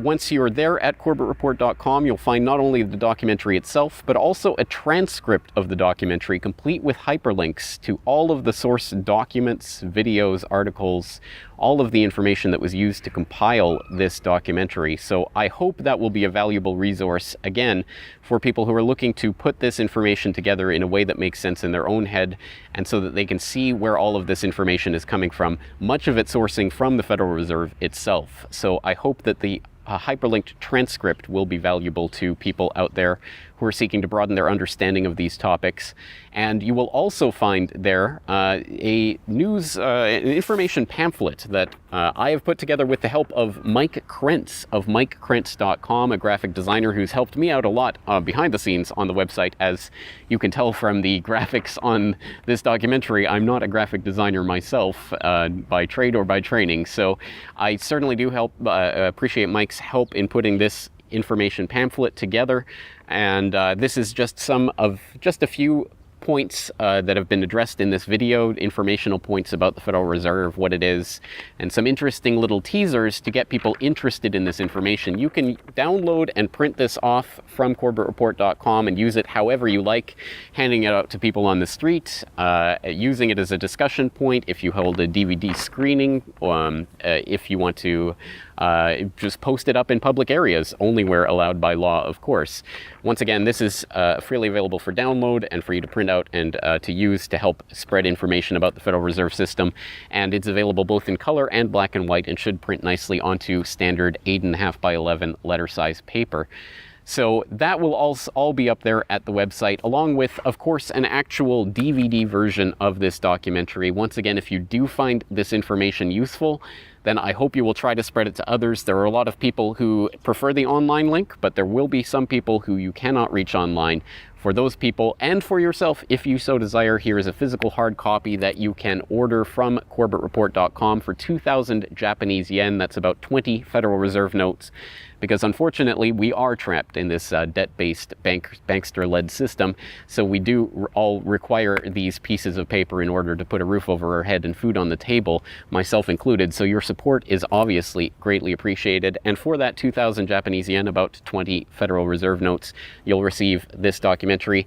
once you're there at corbettreport.com, you'll find not only the documentary itself, but also a transcript of the documentary, complete with hyperlinks to all of the source documents, videos, articles, all of the information that was used to compile this documentary. So I hope that will be a valuable resource, again, for people who are looking to put this information together in a way that makes sense in their own head, and so that they can see where all of this information is coming from, much of it sourcing from the Federal Reserve itself. So I hope that the hyperlinked transcript will be valuable to people out there who are seeking to broaden their understanding of these topics. And you will also find there a news information pamphlet that I have put together with the help of Mike Krentz of MikeKrentz.com, a graphic designer who's helped me out a lot behind the scenes on the website. As you can tell from the graphics on this documentary, I'm not a graphic designer myself by trade or by training. So I certainly do appreciate Mike's help in putting this information pamphlet together. And this is just a few points that have been addressed in this video, informational points about the Federal Reserve, what it is, and some interesting little teasers to get people interested in this information. You can download and print this off from corbettreport.com and use it however you like, handing it out to people on the street, using it as a discussion point if you hold a DVD screening, if you want to just post it up in public areas, only where allowed by law, of course. Once again, this is freely available for download and for you to print out and to use to help spread information about the Federal Reserve System. And it's available both in color and black and white and should print nicely onto standard 8.5 by 11 letter size paper. So that will all be up there at the website, along with, of course, an actual DVD version of this documentary. Once again, if you do find this information useful, then I hope you will try to spread it to others. There are a lot of people who prefer the online link, but there will be some people who you cannot reach online. For those people, and for yourself, if you so desire, here is a physical hard copy that you can order from corbettreport.com for 2,000 Japanese yen. That's about 20 Federal Reserve notes. Because unfortunately, we are trapped in this debt-based bankster-led system. So we do all require these pieces of paper in order to put a roof over our head and food on the table, myself included. So your support is obviously greatly appreciated. And for that 2,000 Japanese yen, about 20 Federal Reserve notes, you'll receive this documentary.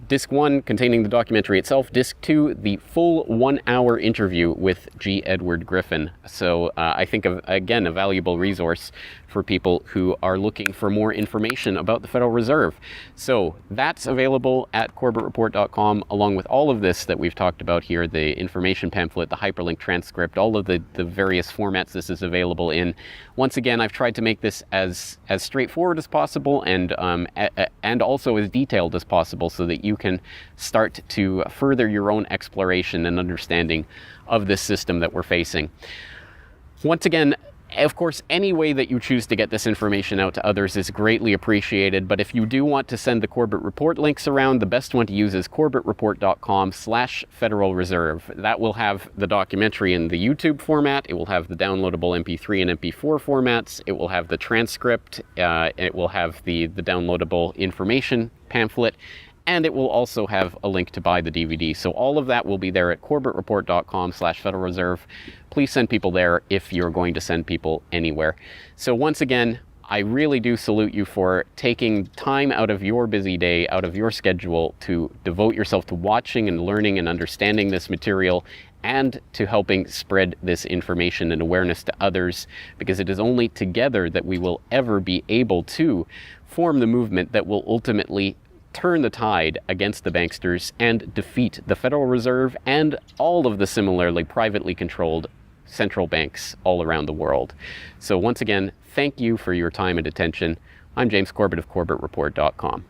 Disc 1 containing the documentary itself. Disc 2, the full 1-hour interview with G. Edward Griffin. So I think, again, a valuable resource for people who are looking for more information about the Federal Reserve. So that's available at corbettreport.com, along with all of this that we've talked about here, the information pamphlet, the hyperlink transcript, all of the various formats this is available in. Once again, I've tried to make this as straightforward as possible and also as detailed as possible so that you can start to further your own exploration and understanding of this system that we're facing. Once again, of course, any way that you choose to get this information out to others is greatly appreciated, but if you do want to send the Corbett Report links around, the best one to use is corbettreport.com/Federal Reserve. That will have the documentary in the YouTube format, it will have the downloadable MP3 and MP4 formats, it will have the transcript, it will have the downloadable information pamphlet, and it will also have a link to buy the DVD. So all of that will be there at corbettreport.com/Federal Reserve. Please send people there if you're going to send people anywhere. So once again, I really do salute you for taking time out of your busy day, out of your schedule, to devote yourself to watching and learning and understanding this material, and to helping spread this information and awareness to others, because it is only together that we will ever be able to form the movement that will ultimately turn the tide against the banksters and defeat the Federal Reserve and all of the similarly privately controlled central banks all around the world. So once again, thank you for your time and attention. I'm James Corbett of CorbettReport.com.